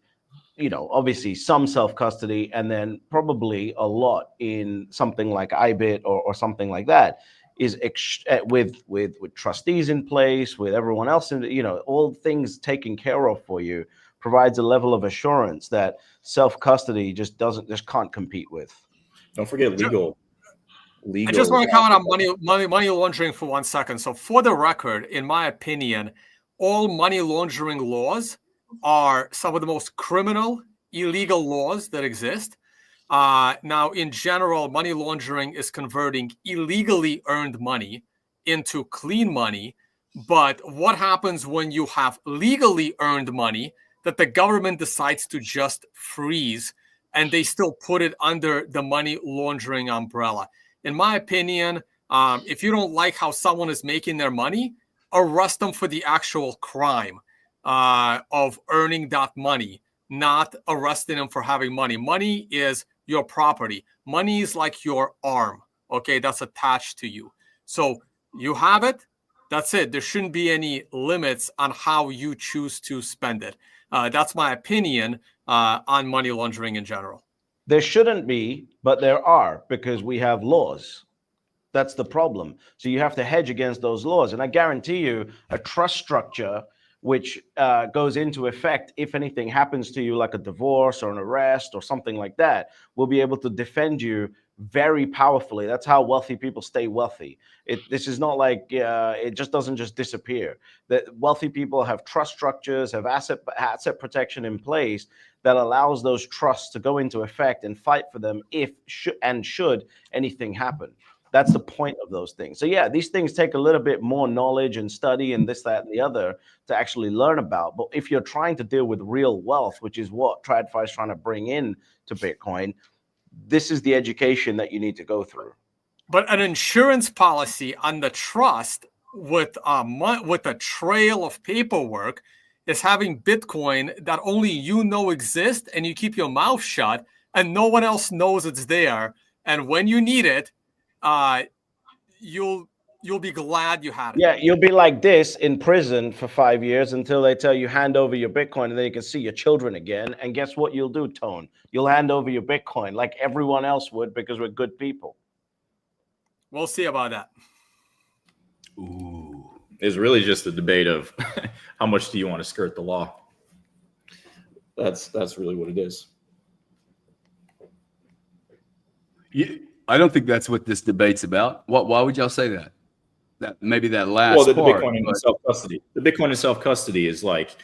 obviously some self-custody, and then probably a lot in something like IBIT or something like that, is with trustees in place, with everyone else in, all things taken care of for you, provides a level of assurance that self-custody just can't compete with. Don't forget legal. I just want to comment on money laundering for 1 second. So for the record, in my opinion, all money laundering laws are some of the most criminal, illegal laws that exist. Now, in general, money laundering is converting illegally earned money into clean money. But what happens when you have legally earned money that the government decides to just freeze and they still put it under the money laundering umbrella? In my opinion, if you don't like how someone is making their money, arrest them for the actual crime of earning that money, not arresting them for having money. Money is your property. Money is like your arm, okay, that's attached to you. So you have it, that's it. There shouldn't be any limits on how you choose to spend it. That's my opinion on money laundering in general. There shouldn't be, but there are, because we have laws. That's the problem. So you have to hedge against those laws. And I guarantee you a trust structure which goes into effect if anything happens to you, like a divorce or an arrest or something like that, will be able to defend you very powerfully. That's how wealthy people stay wealthy. This is not like it just doesn't just disappear. That wealthy people have trust structures, have asset protection in place that allows those trusts to go into effect and fight for them if should anything happen. That's the point of those things. So yeah, these things take a little bit more knowledge and study and this, that, and the other to actually learn about. But if you're trying to deal with real wealth, which is what TradFi is trying to bring in to Bitcoin, this is the education that you need to go through. But an insurance policy on the trust with a trail of paperwork is having Bitcoin that only you know exists, and you keep your mouth shut and no one else knows it's there. And when you need it, you'll be glad you had it. Yeah, you'll be like this in prison for 5 years until they tell you hand over your Bitcoin, and then you can see your children again. And guess what you'll do, Tone? You'll hand over your Bitcoin like everyone else would, because we're good people. We'll see about that. Ooh. It's really just a debate of how much do you want to skirt the law. That's really what it is. I don't think that's what this debate's about. Why would y'all say that? maybe that last Well, the part. Bitcoin in self-custody. The Bitcoin in self-custody is like,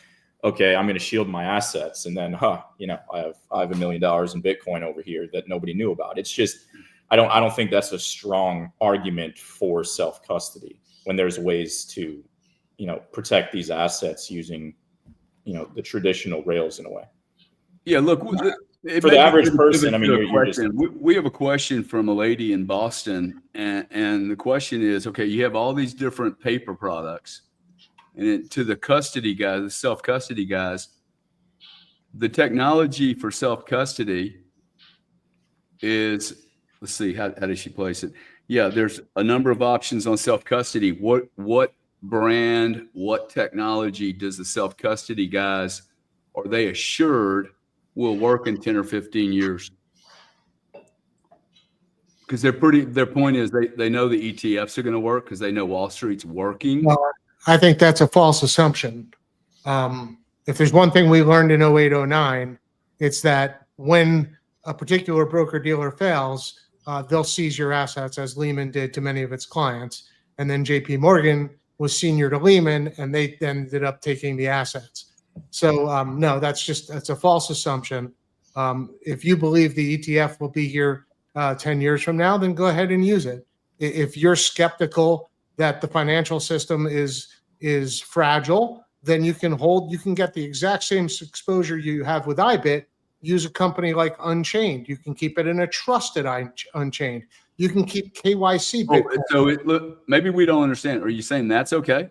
okay, I'm going to shield my assets, and then, I have $1 million in Bitcoin over here that nobody knew about. It's just, I don't think that's a strong argument for self-custody when there's ways to, protect these assets using, the traditional rails in a way. Yeah, look, for the average person, I mean, you're just. We have a question from a lady in Boston, and the question is, okay, you have all these different paper products, and to the custody guys, the self-custody guys, the technology for self-custody is, let's see, how does she place it? Yeah, there's a number of options on self-custody. What brand, what technology does the self-custody guys, are they assured will work in 10 or 15 years? Because their point is they know the ETFs are going to work because they know Wall Street's working. Well, I think that's a false assumption. If there's one thing we learned in 08, 09, it's that when a particular broker dealer fails, they'll seize your assets, as Lehman did to many of its clients. And then JP Morgan was senior to Lehman, and they ended up taking the assets. So no, that's a false assumption. If you believe the ETF will be here 10 years from now, then go ahead and use it. If you're skeptical that the financial system is fragile, then you can get the exact same exposure you have with IBIT. Use a company like Unchained. You can keep it in a trusted Unchained. You can keep KYC Bitcoin. So look, maybe we don't understand. Are you saying that's okay?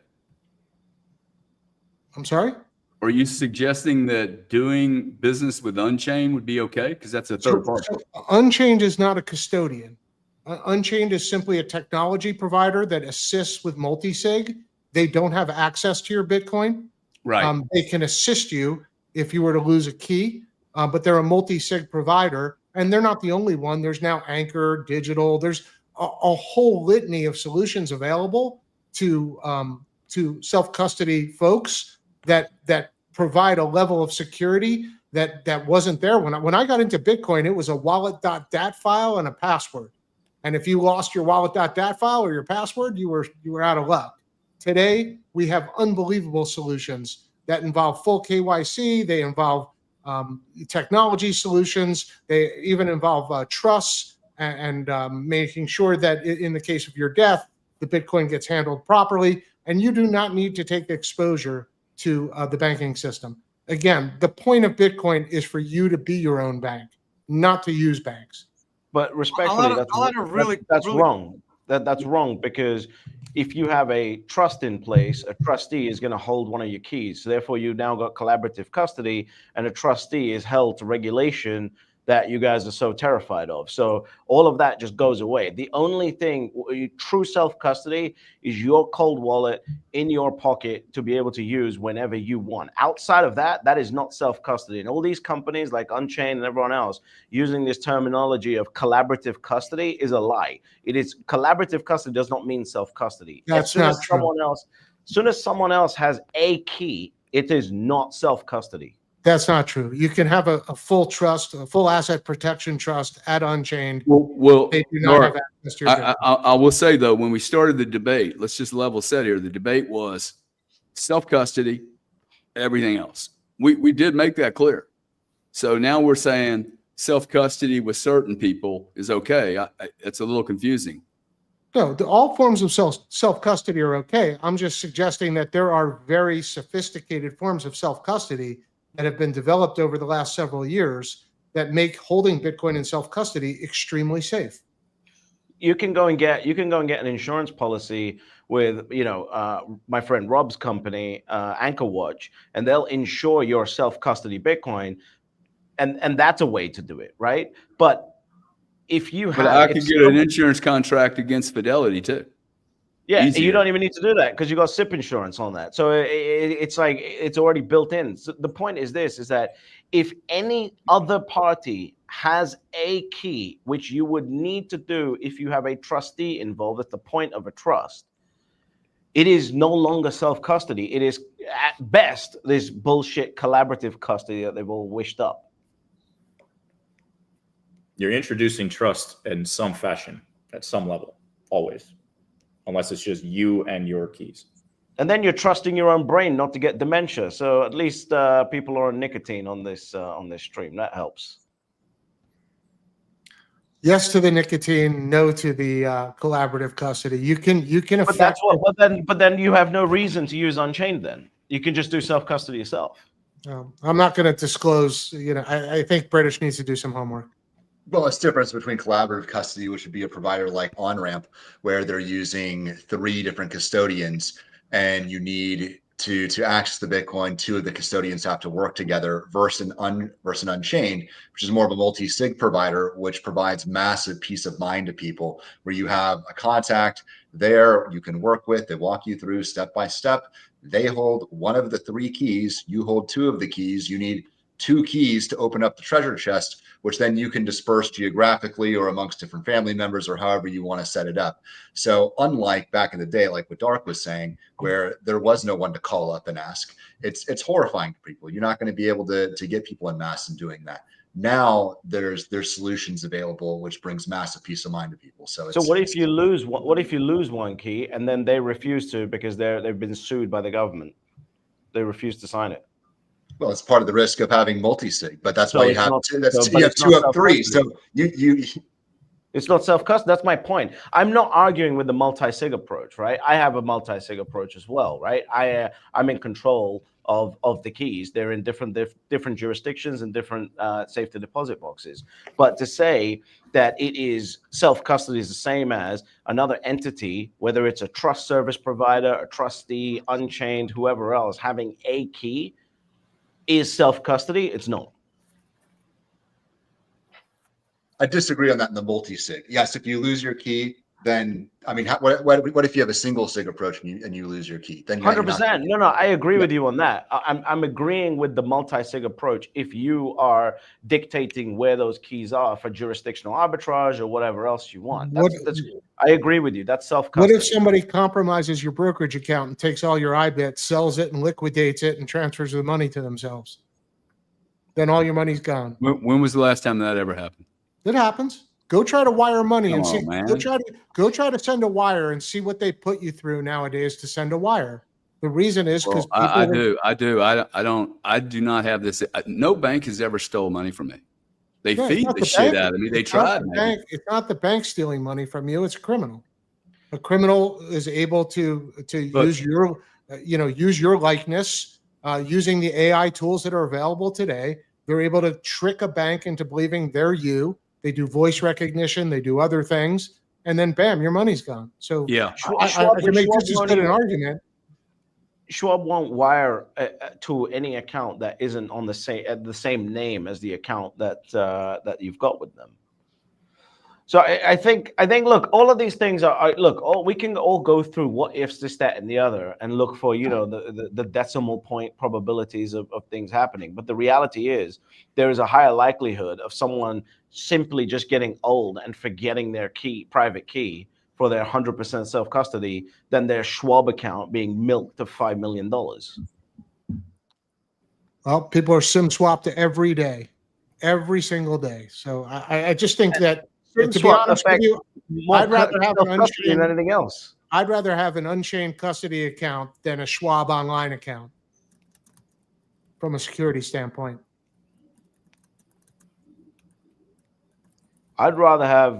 I'm sorry? Are you suggesting that doing business with Unchained would be okay? Because that's a third party. So Unchained is not a custodian. Unchained is simply a technology provider that assists with multi-sig. They don't have access to your Bitcoin. Right. They can assist you if you were to lose a key, but they're a multi-sig provider, and they're not the only one. There's now Anchor, Digital. There's a whole litany of solutions available to self-custody folks that provide a level of security that wasn't there when I got into Bitcoin. It was a wallet.dat file and a password. And if you lost your wallet.dat file or your password, you were out of luck. Today, we have unbelievable solutions that involve full KYC. They involve technology solutions. They even involve trusts and making sure that in the case of your death, the Bitcoin gets handled properly. And you do not need to take exposure to the banking system. Again, the point of Bitcoin is for you to be your own bank, not to use banks. But respectfully, that's wrong. That's wrong, because if you have a trust in place, a trustee is going to hold one of your keys. So therefore, you now got collaborative custody, and a trustee is held to regulation that you guys are so terrified of. So all of that just goes away. The only thing, true self-custody, is your cold wallet in your pocket to be able to use whenever you want. Outside of that, that is not self-custody. And all these companies like Unchained and everyone else using this terminology of collaborative custody is a lie. It is collaborative custody does not mean self-custody. That's not true. As soon as someone else has a key, it is not self-custody. That's not true. You can have a full trust, a full asset protection trust at Unchained. Well, they do not have access to your I will say, though, when we started the debate, let's just level set here. The debate was self-custody, everything else. We did make that clear. So now we're saying self-custody with certain people is okay. It's a little confusing. No, all forms of self-custody are okay. I'm just suggesting that there are very sophisticated forms of self-custody that have been developed over the last several years that make holding Bitcoin in self-custody extremely safe. You can go and get an insurance policy with my friend Rob's company, Anchor Watch, and they'll insure your self-custody Bitcoin, and that's a way to do it, right? But if you have, I could get an insurance contract against Fidelity too. Yeah, Easier. You don't even need to do that because you got SIP insurance on that. So it's like it's already built in. So the point is that if any other party has a key, which you would need to do if you have a trustee involved at the point of a trust, it is no longer self-custody. It is at best this bullshit collaborative custody that they've all wished up. You're introducing trust in some fashion at some level, always. unless it's just you and your keys. And then you're trusting your own brain not to get dementia. So at least people are on nicotine on this stream. That helps. Yes to the nicotine, no to the collaborative custody. You can But affect. that's what. But then you have no reason to use Unchained. Then you can just do self custody yourself. I'm not going to disclose. I think British needs to do some homework. Well, it's difference between collaborative custody, which would be a provider like OnRamp, where they're using 3 different custodians, and you need to access the Bitcoin, 2 of the custodians have to work together, versus Unchained, which is more of a multi-sig provider, which provides massive peace of mind to people, where you have a contact there you can work with. They walk you through step by step. They hold one of the 3 keys. You hold 2 of the keys. You need 2 keys to open up the treasure chest, which then you can disperse geographically or amongst different family members or however you want to set it up. So unlike back in the day, like what Dark was saying, where there was no one to call up and ask, it's horrifying to people. You're not going to be able to get people en masse in doing that. Now there's solutions available, which brings massive peace of mind to people. So what if you lose one key and then they refuse to because they've been sued by the government? They refuse to sign it. Well, it's part of the risk of having multi-sig, but that's why you have you have 2 of 3. So you it's not self-custody. That's my point. I'm not arguing with the multi-sig approach, right? I have a multi-sig approach as well, right? I'm in control of the keys. They're in different jurisdictions and different safety deposit boxes. But to say that it is self-custody is the same as another entity, whether it's a trust service provider, a trustee, Unchained, whoever else, having a key is self-custody, it's not. I disagree on that in the multi-sig. Yes, if you lose your key, then I mean, what if you have a single sig approach and you lose your key? Then 100%. No, I agree with you on that. I'm agreeing with the multi-sig approach. If you are dictating where those keys are for jurisdictional arbitrage or whatever else you want, I agree with you. That's self-custody. What if somebody compromises your brokerage account and takes all your IBIT, sells it and liquidates it and transfers the money to themselves? Then all your money's gone. When was the last time that ever happened? It happens. Go try to wire money and see. Man. Go try to send a wire and see what they put you through nowadays to send a wire. The reason is because I do not have this. No bank has ever stole money from me. They feed the shit out of me. They tried. It's not the bank stealing money from you. It's a criminal. A criminal is able to use your likeness using the AI tools that are available today. They're able to trick a bank into believing they're you. They do voice recognition. They do other things, and then bam, your money's gone. So yeah, I can make just as good an argument. Schwab won't wire to any account that isn't on the same name as the account that you've got with them. So I think look, all of these things we can all go through what ifs, this, that, and the other, and look for the decimal point probabilities of things happening. But the reality is there is a higher likelihood of someone simply just getting old and forgetting their private key for their 100% self-custody than their Schwab account being milked to $5 million. Well, people are SIM swapped every day, every single day. So I just think that, to be honest with you, I'd rather have an Unchained than anything else. I'd rather have an Unchained custody account than a Schwab online account from a security standpoint. I'd rather have,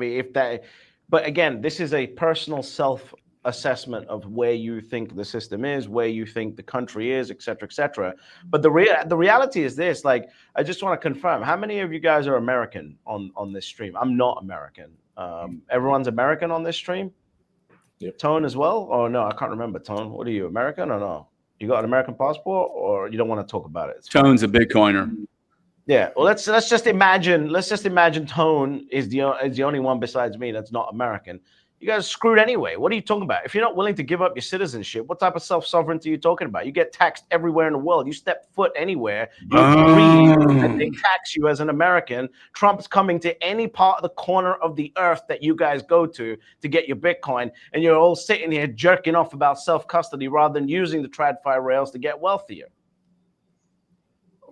if that, but again, this is a personal self-assessment of where you think the system is, where you think the country is, et cetera, et cetera. But the reality is this, like, I just want to confirm, how many of you guys are American on this stream? I'm not American. Everyone's American on this stream? Yep. Tone as well? Or no, I can't remember. Tone, what are you, American or no? You got an American passport, or you don't want to talk about it? Tone's a Bitcoiner. Yeah, well, let's just imagine Tone is the only one besides me that's not American. You guys are screwed anyway. What are you talking about? If you're not willing to give up your citizenship, what type of self-sovereignty are you talking about? You get taxed everywhere in the world. You step foot anywhere, you agree, and they tax you as an American. Trump's coming to any part of the corner of the earth that you guys go to get your Bitcoin, and you're all sitting here jerking off about self-custody rather than using the TradFi rails to get wealthier.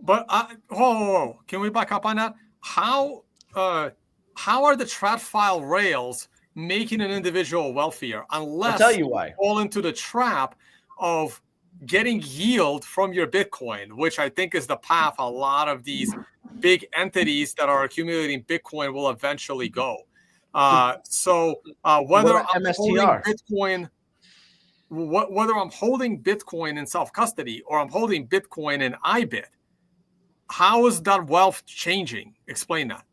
But can we back up on that? How are the TradFi rails making an individual wealthier unless I'll tell you why. fall into the trap of getting yield from your Bitcoin, which I think is the path a lot of these big entities that are accumulating Bitcoin will eventually go. So whether I'm holding Bitcoin, whether I'm holding Bitcoin in self-custody or I'm holding Bitcoin in IBIT, how is that wealth changing? Explain that.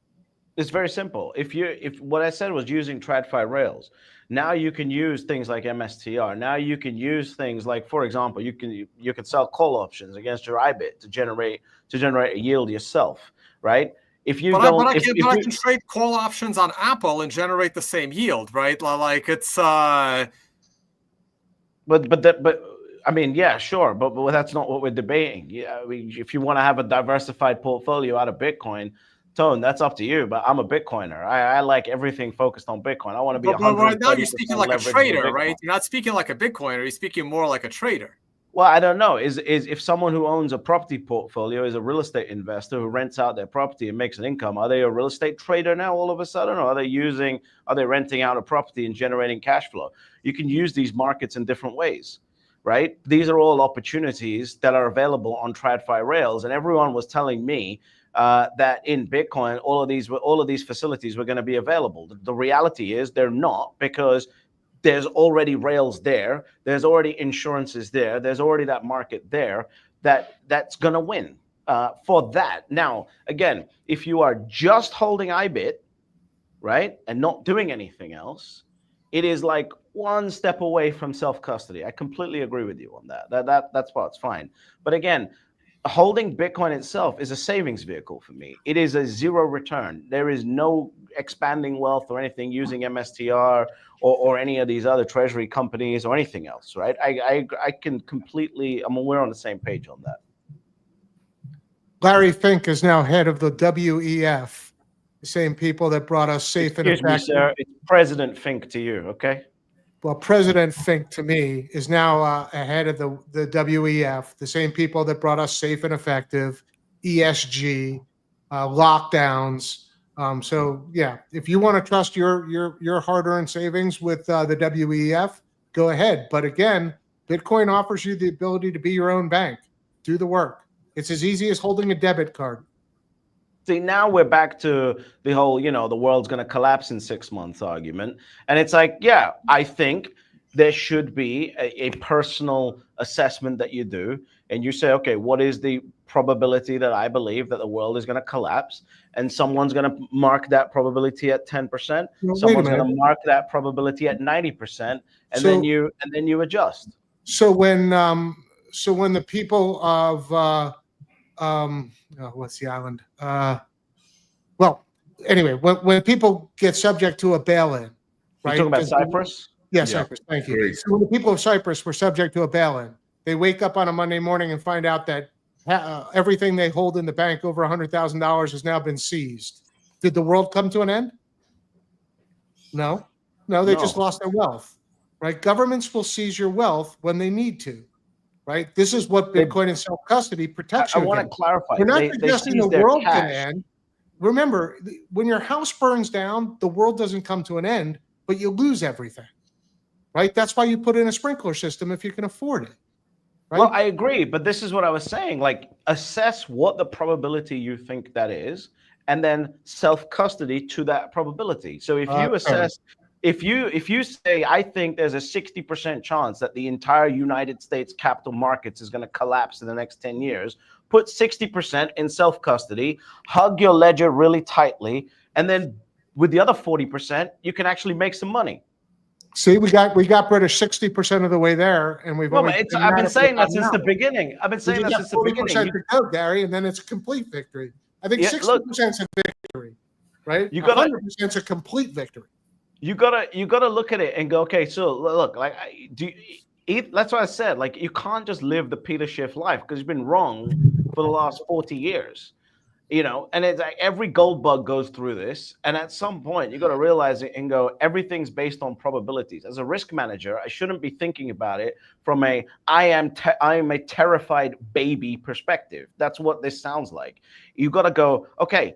It's very simple. If what I said was using TradFi rails, now you can use things like MSTR. Now you can use things like, for example, you can sell call options against your IBIT to generate a yield yourself, right? If you I can trade call options on Apple and generate the same yield, right? Like it's But I mean, yeah, sure, but that's not what we're debating. Yeah, I mean, if you want to have a diversified portfolio out of Bitcoin, Tone, that's up to you. But I'm a Bitcoiner. I like everything focused on Bitcoin. I want to be 130% right now you're speaking like a trader, Bitcoin. right? You're not speaking like a Bitcoiner. You're speaking more like a trader. Well, I don't know. Is if someone who owns a property portfolio is a real estate investor who rents out their property and makes an income, are they a real estate trader now all of a sudden? Or are they renting out a property and generating cash flow? You can use these markets in different ways, right? These are all opportunities that are available on TradFi rails. And everyone was telling me that in Bitcoin, all of these facilities were going to be available. The reality is they're not, because there's already rails there. There's already insurances there. There's already that market there that's going to win for that. Now, again, if you are just holding IBIT, right, and not doing anything else, it is like one step away from self-custody. I completely agree with you on that. That part's fine. But again, holding Bitcoin itself is a savings vehicle for me. It is a zero return. There is no expanding wealth or anything using MSTR or any of these other treasury companies or anything else, right? I can completely, we're on the same page on that. Larry Fink is now head of the WEF, the same people that brought us safe and effective. Excuse me, sir. It's President Fink to you, okay? Well, President Fink to me is now ahead of the WEF, the same people that brought us safe and effective, ESG, lockdowns. So yeah, if you want to trust your hard-earned savings with the WEF, go ahead. But again, Bitcoin offers you the ability to be your own bank. Do the work. It's as easy as holding a debit card. See, now we're back to the whole, the world's going to collapse in 6 months argument. And it's like, yeah, I think there should be a personal assessment that you do. And you say, okay, what is the probability that I believe that the world is going to collapse? And someone's going to mark that probability at 10%. Well, someone's going to mark that probability at 90%. And then you adjust. So when the people of what's the island? Well, anyway, when people get subject to a bail-in, right? You're talking about Cyprus? Yeah, Cyprus. Thank you. So when the people of Cyprus were subject to a bail-in, they wake up on a Monday morning and find out that everything they hold in the bank over $100,000 has now been seized. Did the world come to an end? No, they just lost their wealth, right? Governments will seize your wealth when they need to. Right. This is what Bitcoin and self-custody protects you. I want to clarify. We're not suggesting the world can end. Remember, when your house burns down, the world doesn't come to an end, but you lose everything. Right. That's why you put in a sprinkler system if you can afford it. Right? Well, I agree, but this is what I was saying. Like, assess what the probability you think that is, and then self-custody to that probability. So if you assess. If you say, I think there's a 60% chance that the entire United States capital markets is going to collapse in the next 10 years, put 60% in self-custody, hug your ledger really tightly, and then with the other 40%, you can actually make some money. See, we got British 60% of the way there, and we've I've been saying that since the beginning. I've been saying that since the beginning. 40% to go, Gary, and then it's a complete victory. I think 60% is a victory, right? 100% is a complete victory. You gotta look at it and go, okay, so look, like, that's what I said. Like, you can't just live the Peter Schiff life because you've been wrong for the last 40 years, and it's like every gold bug goes through this. And at some point you got to realize it and go, everything's based on probabilities. As a risk manager, I shouldn't be thinking about it from I am a terrified baby perspective. That's what this sounds like. You got to go, okay,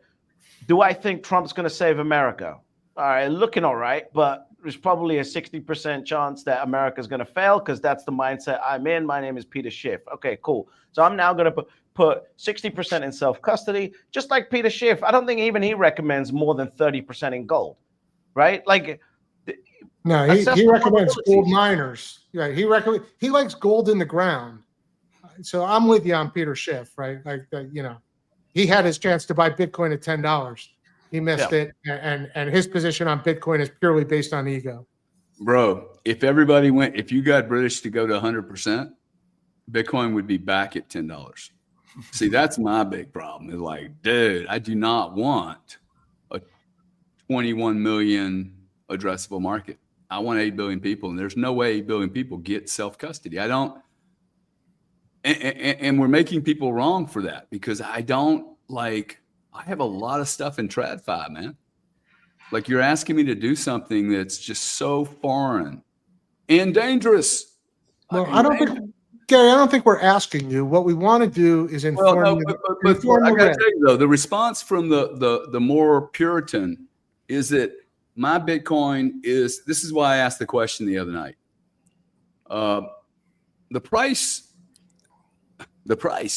do I think Trump's going to save America? All right, looking all right, but there's probably a 60% chance that America's going to fail because that's the mindset I'm in. My name is Peter Schiff. Okay, cool. So I'm now going to put 60% in self-custody, just like Peter Schiff. I don't think even he recommends more than 30% in gold, right? Like, no, he recommends gold miners. Right? He likes gold in the ground. So I'm with you on Peter Schiff, right? Like, he had his chance to buy Bitcoin at $10. He missed it, and his position on Bitcoin is purely based on ego. Bro, if you got British to go to 100%, Bitcoin would be back at $10. See, that's my big problem. It's like, dude, I do not want a 21 million addressable market. I want 8 billion people, and there's no way 8 billion people get self-custody. I don't, and we're making people wrong for that because I have a lot of stuff in TradFi, man. Like, you're asking me to do something that's just so foreign and dangerous. Well, I don't think, Gary, I don't think we're asking you. What we want to do is inform you. But I got to tell you, though, the response from the more Puritan is that my Bitcoin is, this is why I asked the question the other night. The price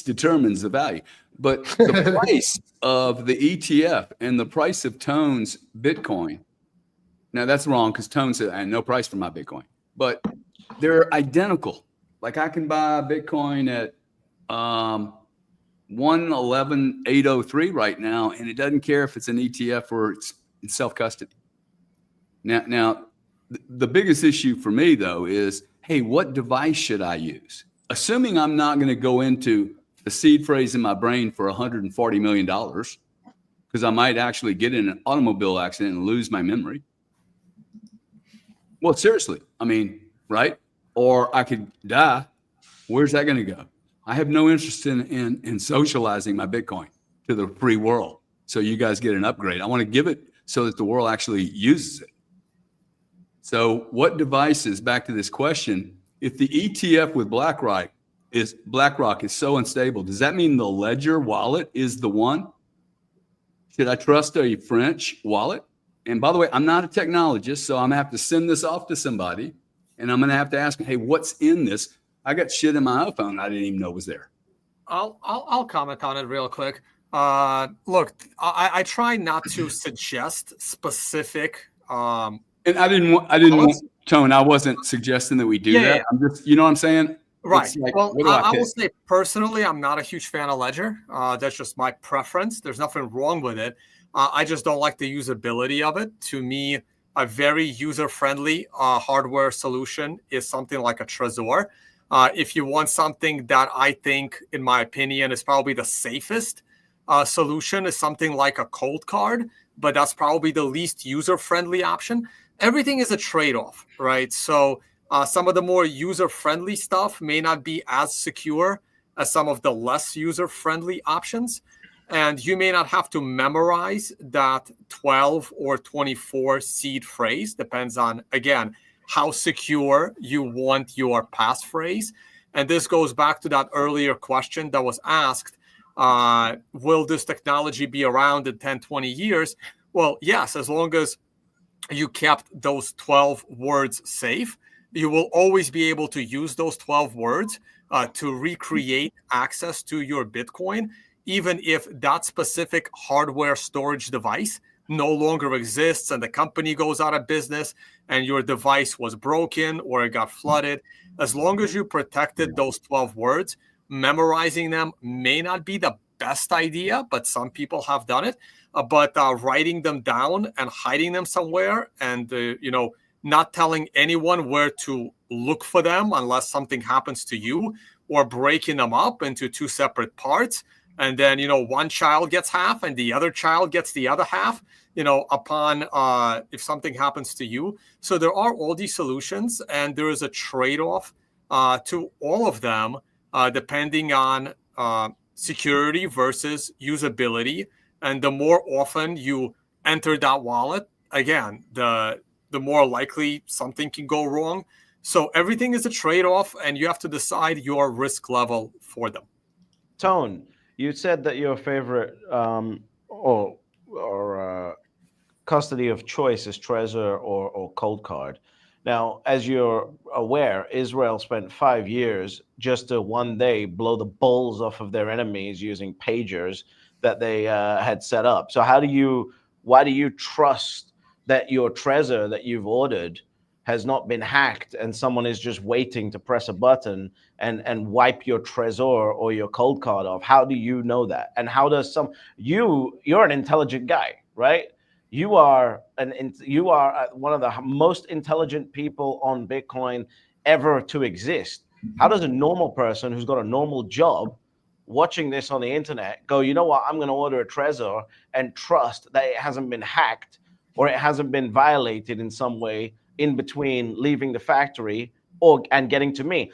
determines the value, but the price of the ETF and the price of Tone's Bitcoin. Now that's wrong because Tone said, I had no price for my Bitcoin, but they're identical. Like, I can buy Bitcoin at 111,803 right now, and it doesn't care if it's an ETF or it's in self-custody. Now, the biggest issue for me, though, is, hey, what device should I use? Assuming I'm not going to go into the seed phrase in my brain for $140 million, because I might actually get in an automobile accident and lose my memory. Well, seriously, I mean, right? Or I could die. Where's that going to go? I have no interest in socializing my Bitcoin to the free world. So you guys get an upgrade. I want to give it so that the world actually uses it. So what devices, back to this question, if the ETF with BlackRock is so unstable, does that mean the Ledger wallet is the one? Should I trust a French wallet? And by the way, I'm not a technologist, so I'm going to have to send this off to somebody, and I'm going to have to ask them, hey, what's in this? I got shit in my iPhone I didn't even know was there. I'll comment on it real quick. Look, I try not to suggest specific. And I didn't want Tone. I wasn't suggesting that we do that. Yeah. I'm just, you know what I'm saying? Right. Like, well, I will say personally, I'm not a huge fan of Ledger. That's just my preference. There's nothing wrong with it. I just don't like the usability of it. To me, a very user-friendly hardware solution is something like a Trezor. If you want something that I think, in my opinion, is probably the safest solution, is something like a cold card, but that's probably the least user-friendly option. Everything is a trade-off, right? So some of the more user-friendly stuff may not be as secure as some of the less user-friendly options. And you may not have to memorize that 12 or 24 seed phrase. Depends on, again, how secure you want your passphrase. And this goes back to that earlier question that was asked, will this technology be around in 10, 20 years? Well, yes, as long as you kept those 12 words safe, you will always be able to use those 12 words to recreate access to your Bitcoin, even if that specific hardware storage device no longer exists and the company goes out of business and your device was broken or it got flooded. As long as you protected those 12 words, memorizing them may not be the best idea, but some people have done it. But writing them down and hiding them somewhere and, not telling anyone where to look for them unless something happens to you, or breaking them up into two separate parts. And then, one child gets half and the other child gets the other half, upon if something happens to you. So there are all these solutions, and there is a trade-off to all of them, depending on security versus usability. And the more often you enter that wallet, again, the more likely something can go wrong. So everything is a trade-off, and you have to decide your risk level for them. Tone, you said that your favorite custody of choice is Trezor or Cold Card. Now, as you're aware, Israel spent 5 years just to one day blow the balls off of their enemies using pagers that they had set up. So why do you trust that your Trezor that you've ordered has not been hacked and someone is just waiting to press a button and wipe your Trezor or your Cold Card off? How do you know that? And how does you're an intelligent guy, right? You are one of the most intelligent people on Bitcoin ever to exist. How does a normal person who's got a normal job watching this on the internet go, you know what, I'm going to order a Trezor and trust that it hasn't been hacked or it hasn't been violated in some way in between leaving the factory and getting to me?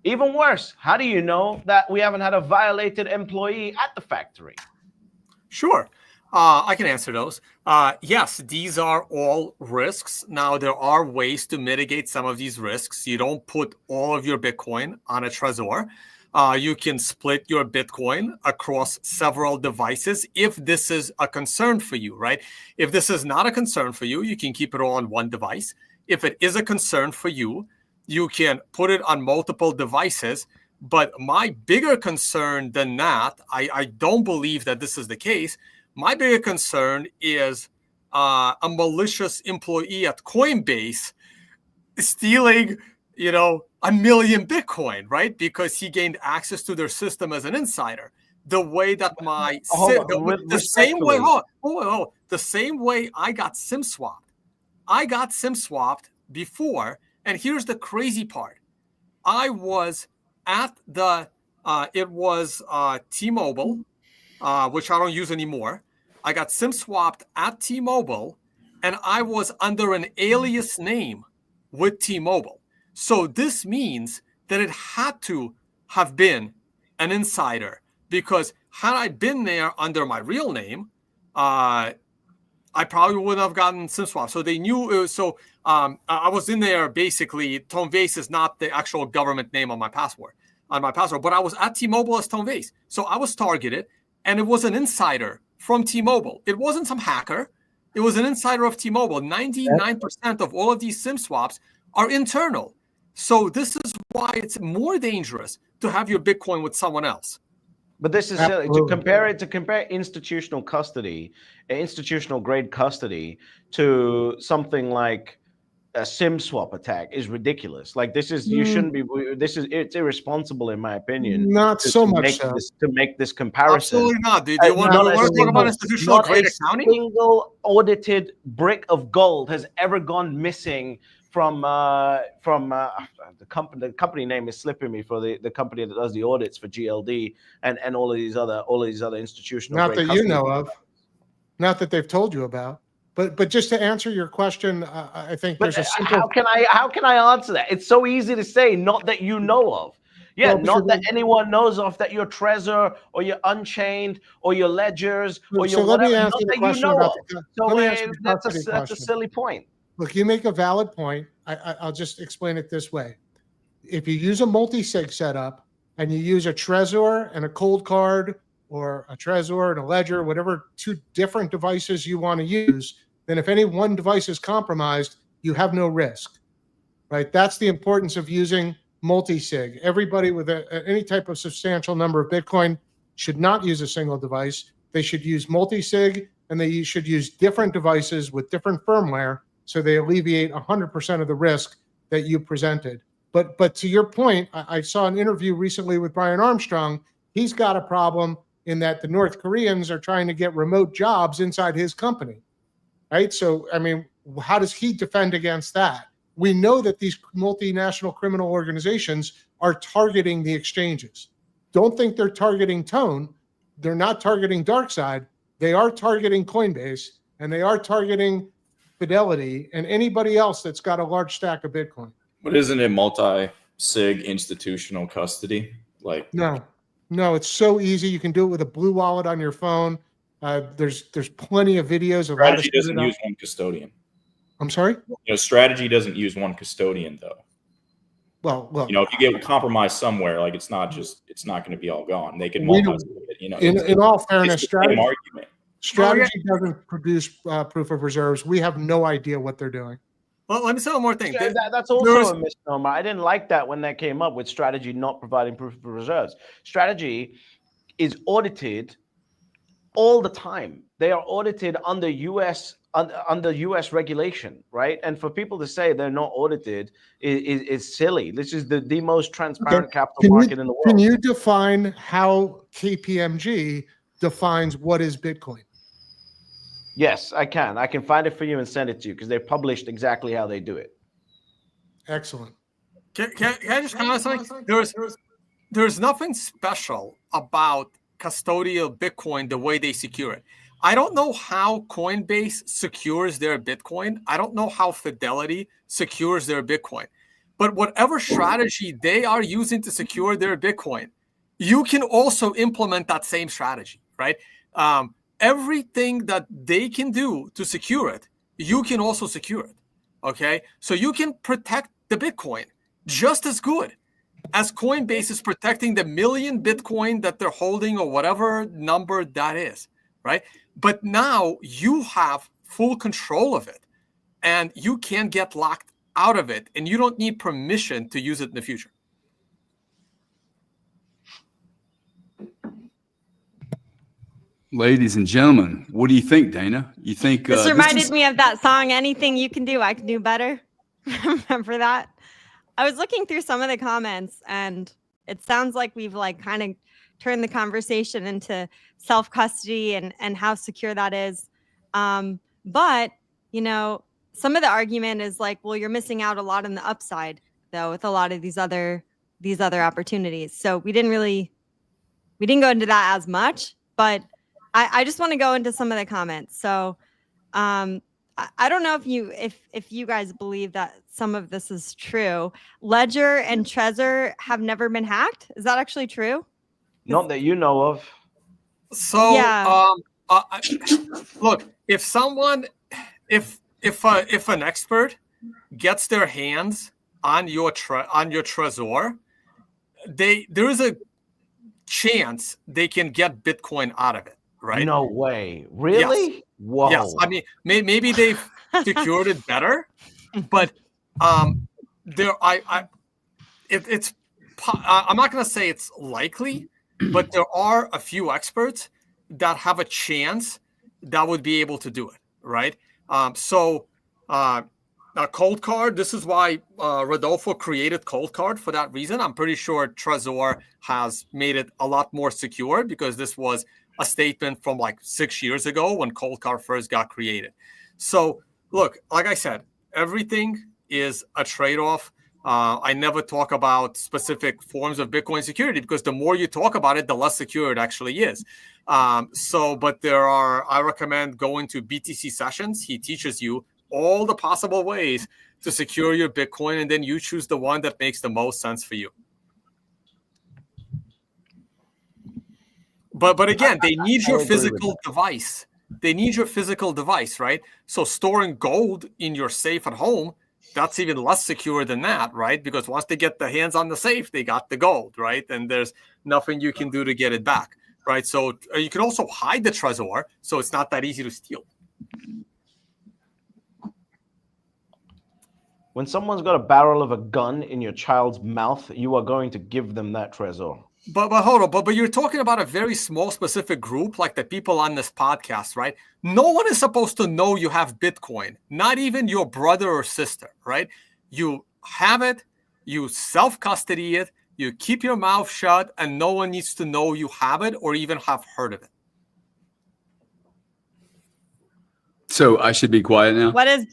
Even worse, how do you know that we haven't had a violated employee at the factory? Sure. I can answer those. Yes, these are all risks. Now, there are ways to mitigate some of these risks. You don't put all of your Bitcoin on a Trezor. You can split your Bitcoin across several devices if this is a concern for you, right? If this is not a concern for you, you can keep it all on one device. If it is a concern for you, you can put it on multiple devices. But my bigger concern than that, I don't believe that this is the case. My bigger concern is a malicious employee at Coinbase stealing, 1 million Bitcoin, right? Because he gained access to their system as an insider. The way that the same way I got SIM swapped. I got SIM swapped before, and here's the crazy part. I was at T-Mobile, which I don't use anymore. I got SIM swapped at T-Mobile, and I was under an alias name with T-Mobile. So this means that it had to have been an insider, because had I been there under my real name, I probably wouldn't have gotten SIM swap. So they knew. I was in there basically. Tone Vase is not the actual government name on my passport. But I was at T-Mobile as Tone Vase. So I was targeted, and it was an insider from T-Mobile. It wasn't some hacker. It was an insider of T-Mobile. 99% of all of these SIM swaps are internal. So this is why it's more dangerous to have your Bitcoin with someone else. But this is to compare institutional custody, institutional grade custody, to something like a SIM swap attack is ridiculous. Like, this is, you shouldn't be, it's irresponsible in my opinion. Not so much to make this comparison. Absolutely not. Do you want to talk about institutional grade accounting? Not a single audited brick of gold has ever gone missing from the company name is slipping me, for the company that does the audits for GLD and all of these other institutional. Not that you know of, not that they've told you about. But just to answer your question, I think there's a simple. How can I answer that? It's so easy to say, not that you know of. Yeah, well, not that anyone knows of, that your Trezor or your Unchained or your ledgers or your whatever. Not that you know of. So that's a silly point. Look, you make a valid point. I'll just explain it this way. If you use a multi-sig setup and you use a Trezor and a Cold Card, or a Trezor and a ledger, whatever two different devices you want to use, then if any one device is compromised, you have no risk, right? That's the importance of using multi-sig. Everybody with any type of substantial number of Bitcoin should not use a single device. They should use multi-sig, and they should use different devices with different firmware, so they alleviate 100% of the risk that you presented. But to your point, I saw an interview recently with Brian Armstrong. He's got a problem in that the North Koreans are trying to get remote jobs inside his company, right? So, I mean, how does he defend against that? We know that these multinational criminal organizations are targeting the exchanges. Don't think they're targeting Tone. They're not targeting DarkSide. They are targeting Coinbase, and they are targeting Fidelity and anybody else that's got a large stack of Bitcoin. But isn't it multi-sig institutional custody? No, it's so easy. You can do it with a Blue Wallet on your phone. There's plenty of videos of Strategy doesn't use one custodian. I'm sorry? Strategy doesn't use one custodian though. Well, if you get compromised somewhere, like it's not going to be all gone. They can multi-sig it. In all fairness, Strategy doesn't produce proof of reserves. We have no idea what they're doing. Well, let me say one more thing. That's also a misnomer. I didn't like that when that came up with Strategy not providing proof of reserves. Strategy is audited all the time. They are audited under US regulation, right? And for people to say they're not audited is silly. This is the most transparent capital market in the world. Can you define how KPMG defines what is Bitcoin? Yes, I can. I can find it for you and send it to you because they published exactly how they do it. Excellent. Can I just comment something? There's nothing special about custodial Bitcoin the way they secure it. I don't know how Coinbase secures their Bitcoin. I don't know how Fidelity secures their Bitcoin. But whatever strategy they are using to secure their Bitcoin, you can also implement that same strategy, right? Everything that they can do to secure it, you can also secure it, okay? So you can protect the Bitcoin just as good as Coinbase is protecting the million Bitcoin that they're holding or whatever number that is, right? But now you have full control of it and you can get locked out of it and you don't need permission to use it in the future. Ladies and gentlemen, what do you think, Dana? You think this reminded me of that song, Anything You Can Do, I Can Do Better. Remember that? I was looking through some of the comments and it sounds like we've like kind of turned the conversation into self-custody and how secure that is. But, you know, some of the argument is like, well, you're missing out a lot on the upside though with a lot of these other opportunities. So we didn't go into that as much, but I just want to go into some of the comments. So I don't know if you guys believe that some of this is true. Ledger and Trezor have never been hacked. Is that actually true? Not that you know of. So yeah. Look, if an expert gets their hands on your Trezor, there is a chance they can get Bitcoin out of it. Right? No way. Really? Yes. Whoa. Yes. I mean, maybe they've secured it better, but I'm not going to say it's likely, but there are a few experts that have a chance that would be able to do it. Right. Cold Card. This is why Rodolfo created Cold Card for that reason. I'm pretty sure Trezor has made it a lot more secure because this was a statement from like 6 years ago when Cold Card first got created. So look, like I said, everything is a trade-off. I never talk about specific forms of Bitcoin security because the more you talk about it, the less secure it actually is. But I recommend going to BTC sessions. He teaches you all the possible ways to secure your Bitcoin, and then you choose the one that makes the most sense for you. But again, they need your physical device. They need your physical device, right? So storing gold in your safe at home, that's even less secure than that, right? Because once they get their hands on the safe, they got the gold, right? And there's nothing you can do to get it back, right? So you can also hide the Trezor, so it's not that easy to steal. When someone's got a barrel of a gun in your child's mouth, you are going to give them that Trezor. But hold on, but you're talking about a very small specific group, like the people on this podcast, right? No one is supposed to know you have Bitcoin, not even your brother or sister, right? You have it, you self-custody it, you keep your mouth shut, and no one needs to know you have it or even have heard of it. So I should be quiet now? What is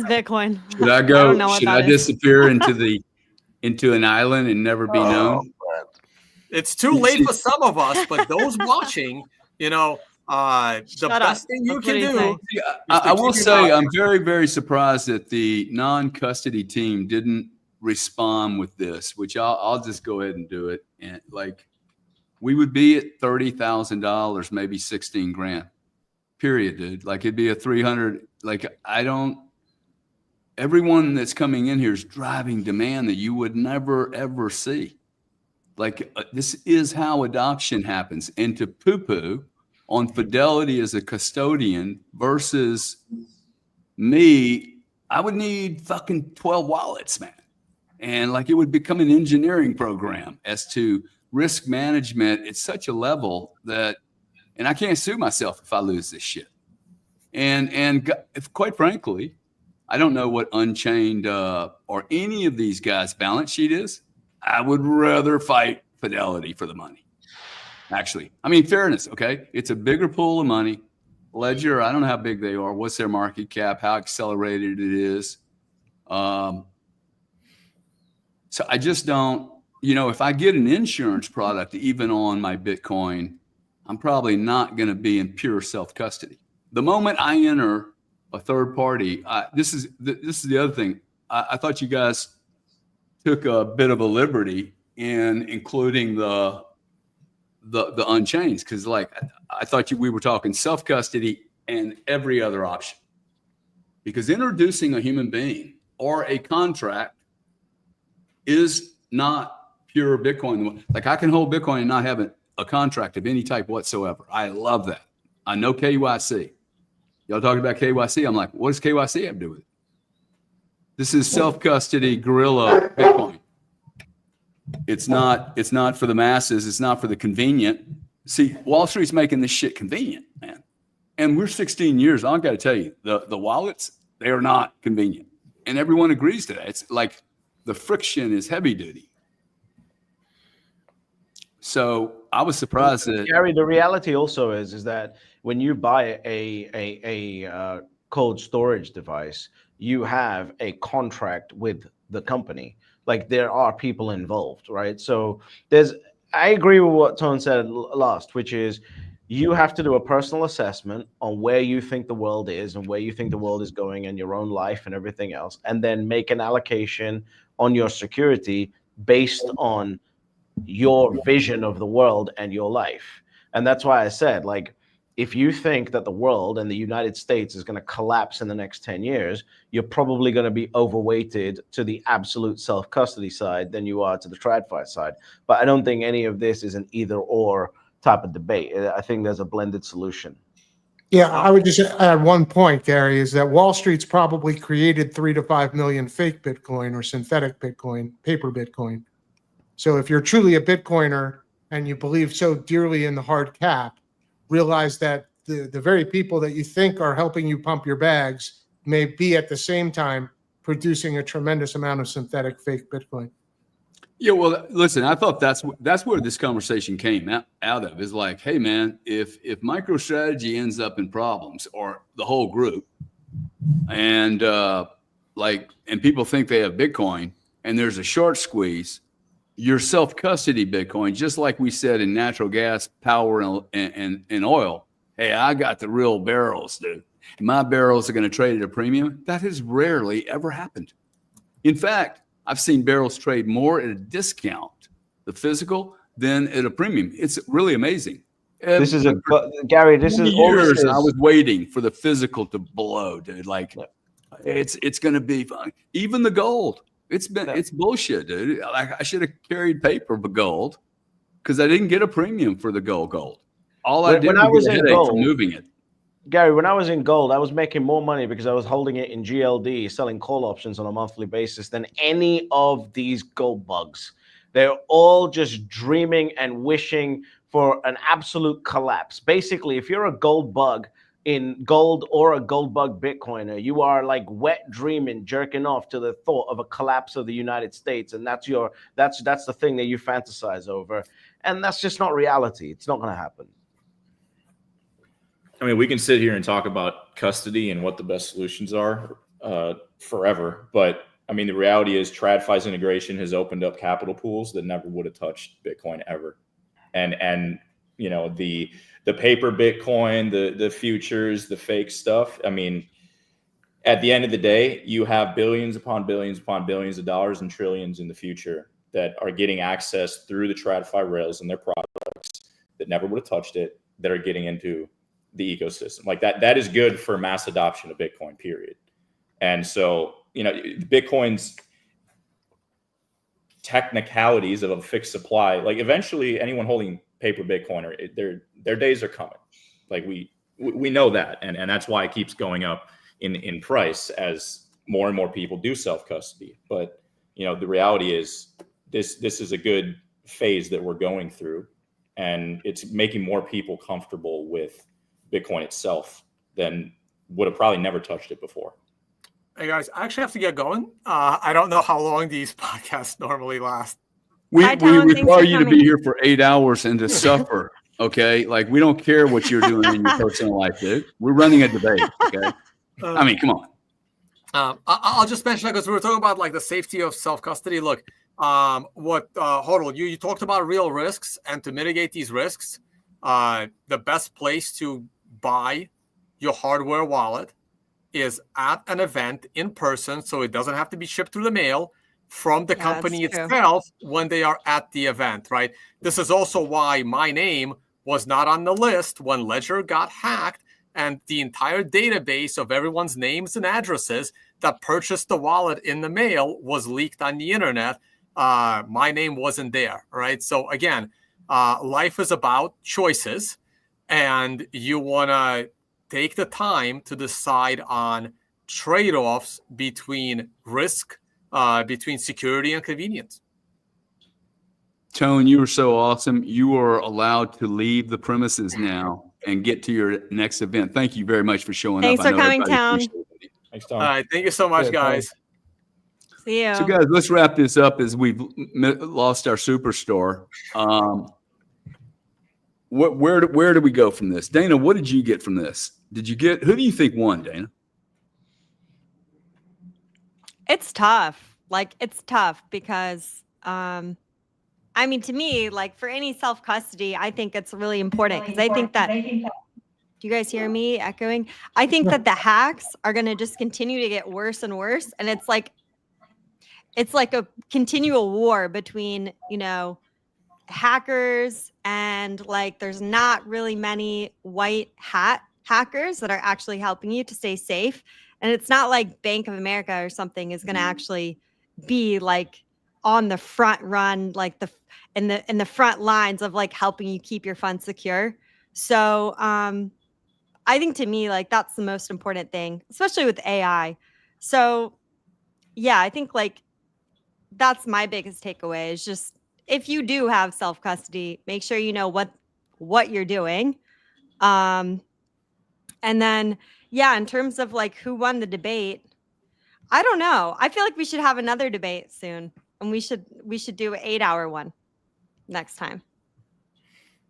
Bitcoin? Should I go? Should I disappear into an island and never be known? It's too late for some of us, but those watching, the best thing you can do. I will say I'm very, very surprised that the non-custody team didn't respond with this, which I'll just go ahead and do it. And like, we would be at $30,000, maybe 16 grand. Period, dude. Like it'd be a 300. Like everyone that's coming in here is driving demand that you would never ever see. Like this is how adoption happens. And to poo-poo on Fidelity as a custodian versus me, I would need fucking 12 wallets, man. And like it would become an engineering program as to risk management at such a level that, and I can't sue myself if I lose this shit. And if, quite frankly, I don't know what Unchained or any of these guys' balance sheet is. I would rather fight Fidelity for the money. Actually, I mean, fairness, okay? It's a bigger pool of money. Ledger, I don't know how big they are. What's their market cap? How accelerated it is? So I just don't, if I get an insurance product, even on my Bitcoin, I'm probably not going to be in pure self-custody. The moment I enter a third party, this is the other thing. I thought you guys took a bit of a liberty in including the Unchained, because like I thought we were talking self-custody and every other option. Because introducing a human being or a contract is not pure Bitcoin. Like I can hold Bitcoin and not have a contract of any type whatsoever. I love that. I know KYC. Y'all talking about KYC. I'm like, what does KYC have to do with it? This is self-custody guerrilla Bitcoin. It's not for the masses. It's not for the convenient. See, Wall Street's making this shit convenient, man. And we're 16 years. I've got to tell you, the wallets, they are not convenient. And everyone agrees to that. It's like the friction is heavy duty. So I was surprised that Gary, the reality also is that when you buy a cold storage device, you have a contract with the company. Like there are people involved, right? So I agree with what Tone said last, which is you have to do a personal assessment on where you think the world is and where you think the world is going in your own life and everything else, and then make an allocation on your security based on your vision of the world and your life. And that's why I said, like, if you think that the world and the United States is going to collapse in the next 10 years, you're probably going to be overweighted to the absolute self-custody side than you are to the TradFi side. But I don't think any of this is an either or type of debate. I think there's a blended solution. Yeah, I would just add one point, Gary, is that Wall Street's probably created 3 to 5 million fake Bitcoin or synthetic Bitcoin, paper Bitcoin. So if you're truly a Bitcoiner and you believe so dearly in the hard cap, realize that the very people that you think are helping you pump your bags may be at the same time producing a tremendous amount of synthetic fake Bitcoin. Yeah, well, listen, I thought that's where this conversation came out of, is like, hey, man, if MicroStrategy ends up in problems, or the whole group, and and people think they have Bitcoin and there's a short squeeze, your self-custody Bitcoin, just like we said in natural gas, power, and oil, hey, I got the real barrels, dude. My barrels are going to trade at a premium. That has rarely ever happened. In fact, I've seen barrels trade more at a discount, the physical, than at a premium. It's really amazing. This is Gary. This is years I was waiting for the physical to blow, dude. Like, it's going to be fun. Even the gold. It's bullshit, dude. Like, I should have carried paper for gold because I didn't get a premium for the gold. All I did was get a headache from moving it. Gary, when I was in gold, I was making more money because I was holding it in GLD, selling call options on a monthly basis than any of these gold bugs. They're all just dreaming and wishing for an absolute collapse. Basically, if you're a gold bug in gold or a gold bug Bitcoiner, you are like wet dreaming, jerking off to the thought of a collapse of the United States, and that's the thing that you fantasize over, and that's just not reality. It's not going to happen. I mean, we can sit here and talk about custody and what the best solutions are forever, but I mean, the reality is TradFi's integration has opened up capital pools that never would have touched Bitcoin ever, and you know, the paper Bitcoin, the futures, the fake stuff. I mean, at the end of the day, you have billions upon billions upon billions of dollars and trillions in the future that are getting access through the TradFi rails and their products that never would have touched it, that are getting into the ecosystem. Like that is good for mass adoption of Bitcoin, period. And so, you know, Bitcoin's technicalities of a fixed supply, like eventually anyone holding paper Bitcoin, their days are coming. Like we know that, and that's why it keeps going up in price as more and more people do self-custody. But the reality is this is a good phase that we're going through, and it's making more people comfortable with Bitcoin itself than would have probably never touched it before. Hey guys, I actually have to get going. I don't know how long these podcasts normally last. We Hi, Tom. Thanks require for you to coming. be here for 8 hours and to suffer. Okay, like we don't care what you're doing in your personal life, dude. We're running a debate. Okay, I mean, come on. I'll just mention that because we were talking about like the safety of self-custody. Look, Hodl, you talked about real risks, and to mitigate these risks, the best place to buy your hardware wallet is at an event in person, so it doesn't have to be shipped through the mail from the company itself when they are at the event, right? This is also why my name was not on the list when Ledger got hacked, and the entire database of everyone's names and addresses that purchased the wallet in the mail was leaked on the internet. My name wasn't there, right? So again, life is about choices, and you want to take the time to decide on trade-offs between risk, between security and convenience. Tone, you were so awesome. You are allowed to leave the premises now and get to your next event. Thank you very much for showing Thanks up. for coming, Tone. Thanks, Tom. All right, thank you so much, guys. See you. So, guys, let's wrap this up as we've lost our superstar. Where do we go from this? Dana, what did you get from this? Who do you think won, Dana? It's tough. Like, it's tough because, I mean, to me, like for any self-custody, I think it's really important because I think that, do you guys hear me echoing? I think that the hacks are going to just continue to get worse and worse. And it's like a continual war between, hackers and like there's not really many white hat hackers that are actually helping you to stay safe. And it's not like Bank of America or something is going to actually be like on the front run, like in the front lines of like helping you keep your funds secure. So I think to me, like that's the most important thing, especially with AI. So yeah, I think like that's my biggest takeaway is just if you do have self-custody, make sure you know what you're doing. And then, yeah, in terms of like who won the debate, I don't know. I feel like we should have another debate soon, and we should do an 8-hour one next time.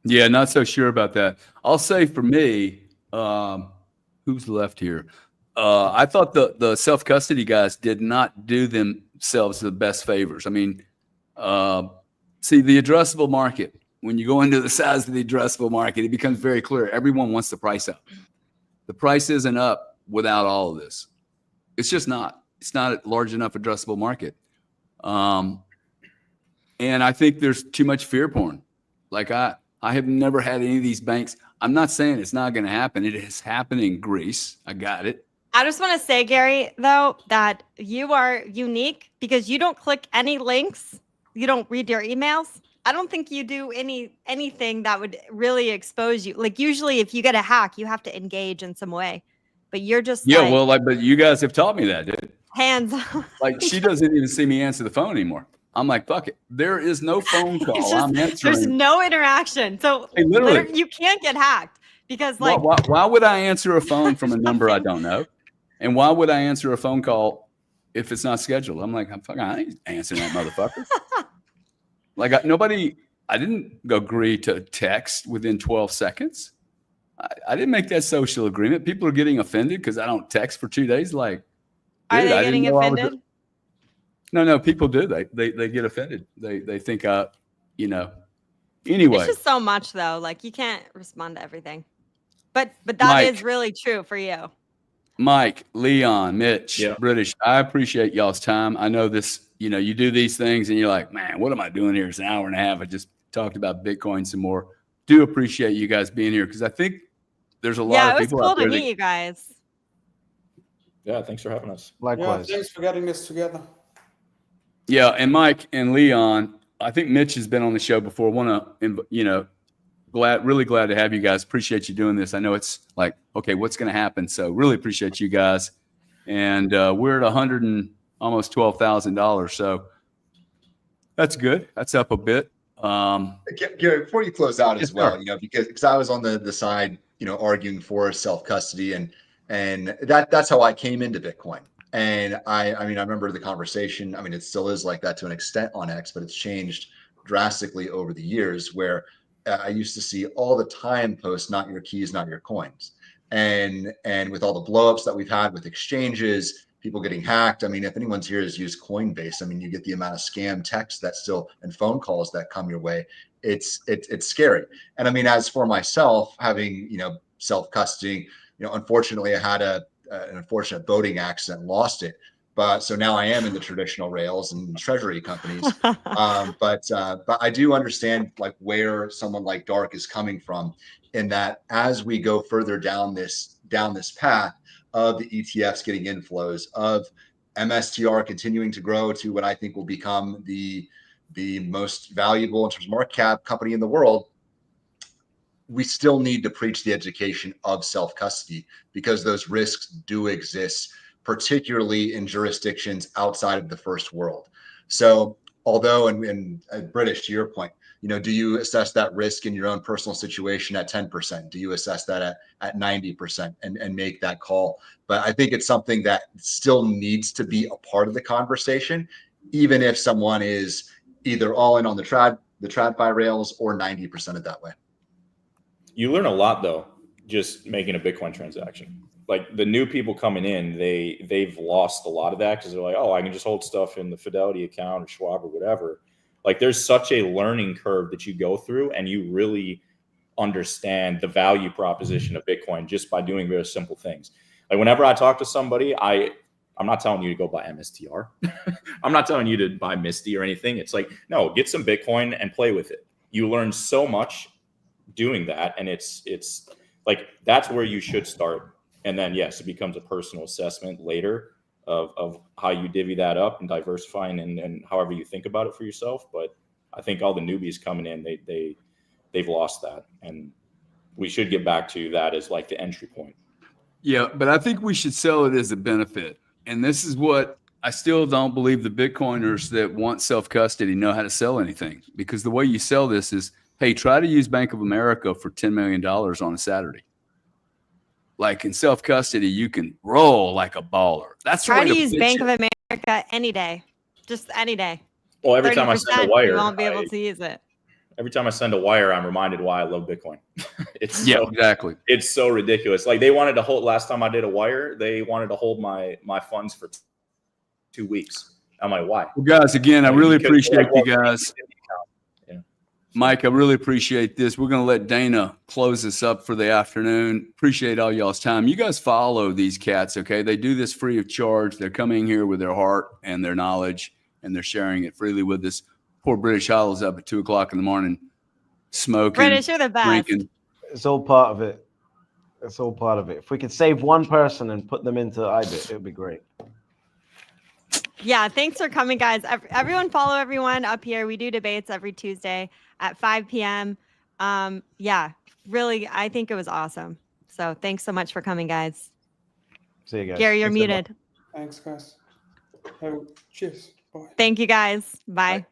Yeah, not so sure about that. I'll say for me, who's left here? I thought the self-custody guys did not do themselves the best favors. I mean, see, the addressable market, when you go into the size of the addressable market, it becomes very clear. Everyone wants the price up. The price isn't up without all of this. It's just not. It's not a large enough addressable market. And I think there's too much fear porn. Like I have never had any of these banks. I'm not saying it's not going to happen. It has happened in Greece. I got it. I just want to say, Gary, though, that you are unique because you don't click any links. You don't read your emails. I don't think you do anything that would really expose you. Like usually if you get a hack, you have to engage in some way. But you're just but you guys have taught me that, dude. Hands Like she doesn't even see me answer the phone anymore. I'm like, fuck it. There is no phone call. I'm answering. There's no interaction. So literally, you can't get hacked because like why would I answer a phone from a number I don't know? And why would I answer a phone call if it's not scheduled? I'm like, I ain't answering that motherfucker. Like I didn't agree to text within 12 seconds. I didn't make that social agreement. People are getting offended because I don't text for 2 days. Like, are they getting offended? No, people do. They get offended. They think, anyway. It's just so much though. Like you can't respond to everything. But that is really true for you. Mike, Leon, Mitch, British, I appreciate y'all's time. I know this, you do these things and you're like, man, what am I doing here? It's an hour and a half. I just talked about Bitcoin some more. Do appreciate you guys being here because I think there's a lot of people out there. Yeah, it was cool to meet you guys. Yeah, thanks for having us. Likewise. Yeah, thanks for getting this together. Yeah, and Mike and Leon, I think Mitch has been on the show before. Want to, really glad to have you guys. Appreciate you doing this. I know it's like, okay, what's going to happen? So really appreciate you guys. And we're at almost $12,000. So that's good. That's up a bit. Gary, before you close out as well, sir. because I was on the side, arguing for self-custody, and that's how I came into Bitcoin. And I remember the conversation. I mean, it still is like that to an extent on X, but it's changed drastically over the years, where I used to see all the time posts, not your keys, not your coins. And with all the blowups that we've had with exchanges, people getting hacked. I mean, if anyone's here has used Coinbase, I mean, you get the amount of scam texts that still and phone calls that come your way. It's scary. And I mean, as for myself, having self-custody, unfortunately, I had an unfortunate boating accident, lost it. But so now I am in the traditional rails and treasury companies. But I do understand like where someone like Dark is coming from, in that as we go further down this path of the ETFs getting inflows, of MSTR continuing to grow to what I think will become the most valuable in terms of market cap company in the world, we still need to preach the education of self-custody, because those risks do exist, particularly in jurisdictions outside of the first world. So although, and British, to your point, do you assess that risk in your own personal situation at 10%? Do you assess that at 90% and make that call? But I think it's something that still needs to be a part of the conversation, even if someone is either all in on the TradFi rails or 90% of that way. You learn a lot though, just making a Bitcoin transaction. Like the new people coming in, they've lost a lot of that because they're like, oh, I can just hold stuff in the Fidelity account or Schwab or whatever. Like there's such a learning curve that you go through, and you really understand the value proposition of Bitcoin just by doing very simple things. Like whenever I talk to somebody, I'm not telling you to go buy MSTR. I'm not telling you to buy Misty or anything. It's like, no, get some Bitcoin and play with it. You learn so much doing that, and it's like that's where you should start. And then yes, it becomes a personal assessment later of how you divvy that up and diversifying and however you think about it for yourself. But I think all the newbies coming in, they've lost that, and we should get back to that as like the entry point. Yeah, but I think we should sell it as a benefit. And this is what I still don't believe the Bitcoiners that want self-custody know how to sell anything, because the way you sell this is, hey, try to use Bank of America for $10 million on a Saturday. Like in self-custody, you can roll like a baller. That's try to use Bank of America any day, just any day. Well, every time I send a wire, you won't be able to use it. Every time I send a wire, I'm reminded why I love Bitcoin. Exactly. It's so ridiculous. Like they wanted to hold, last time I did a wire, they wanted to hold my funds for 2 weeks. I'm like, why? Well, guys, again, I really appreciate you guys. Mike, I really appreciate this. We're going to let Dana close this up for the afternoon. Appreciate all y'all's time. You guys follow these cats, okay? They do this free of charge. They're coming here with their heart and their knowledge, and they're sharing it freely with us. Poor British Hollow's up at 2 o'clock in the morning, smoking, British, you're the best. drinking. It's all part of it. It's all part of it. If we could save one person and put them into IBIT, it would be great. Yeah, thanks for coming, guys. Everyone follow everyone up here. We do debates every Tuesday at 5 p.m. Yeah, really, I think it was awesome. So thanks so much for coming, guys. See you guys. Gary, you're muted. Thanks, guys. Cheers. Bye. Thank you, guys. Bye. Bye.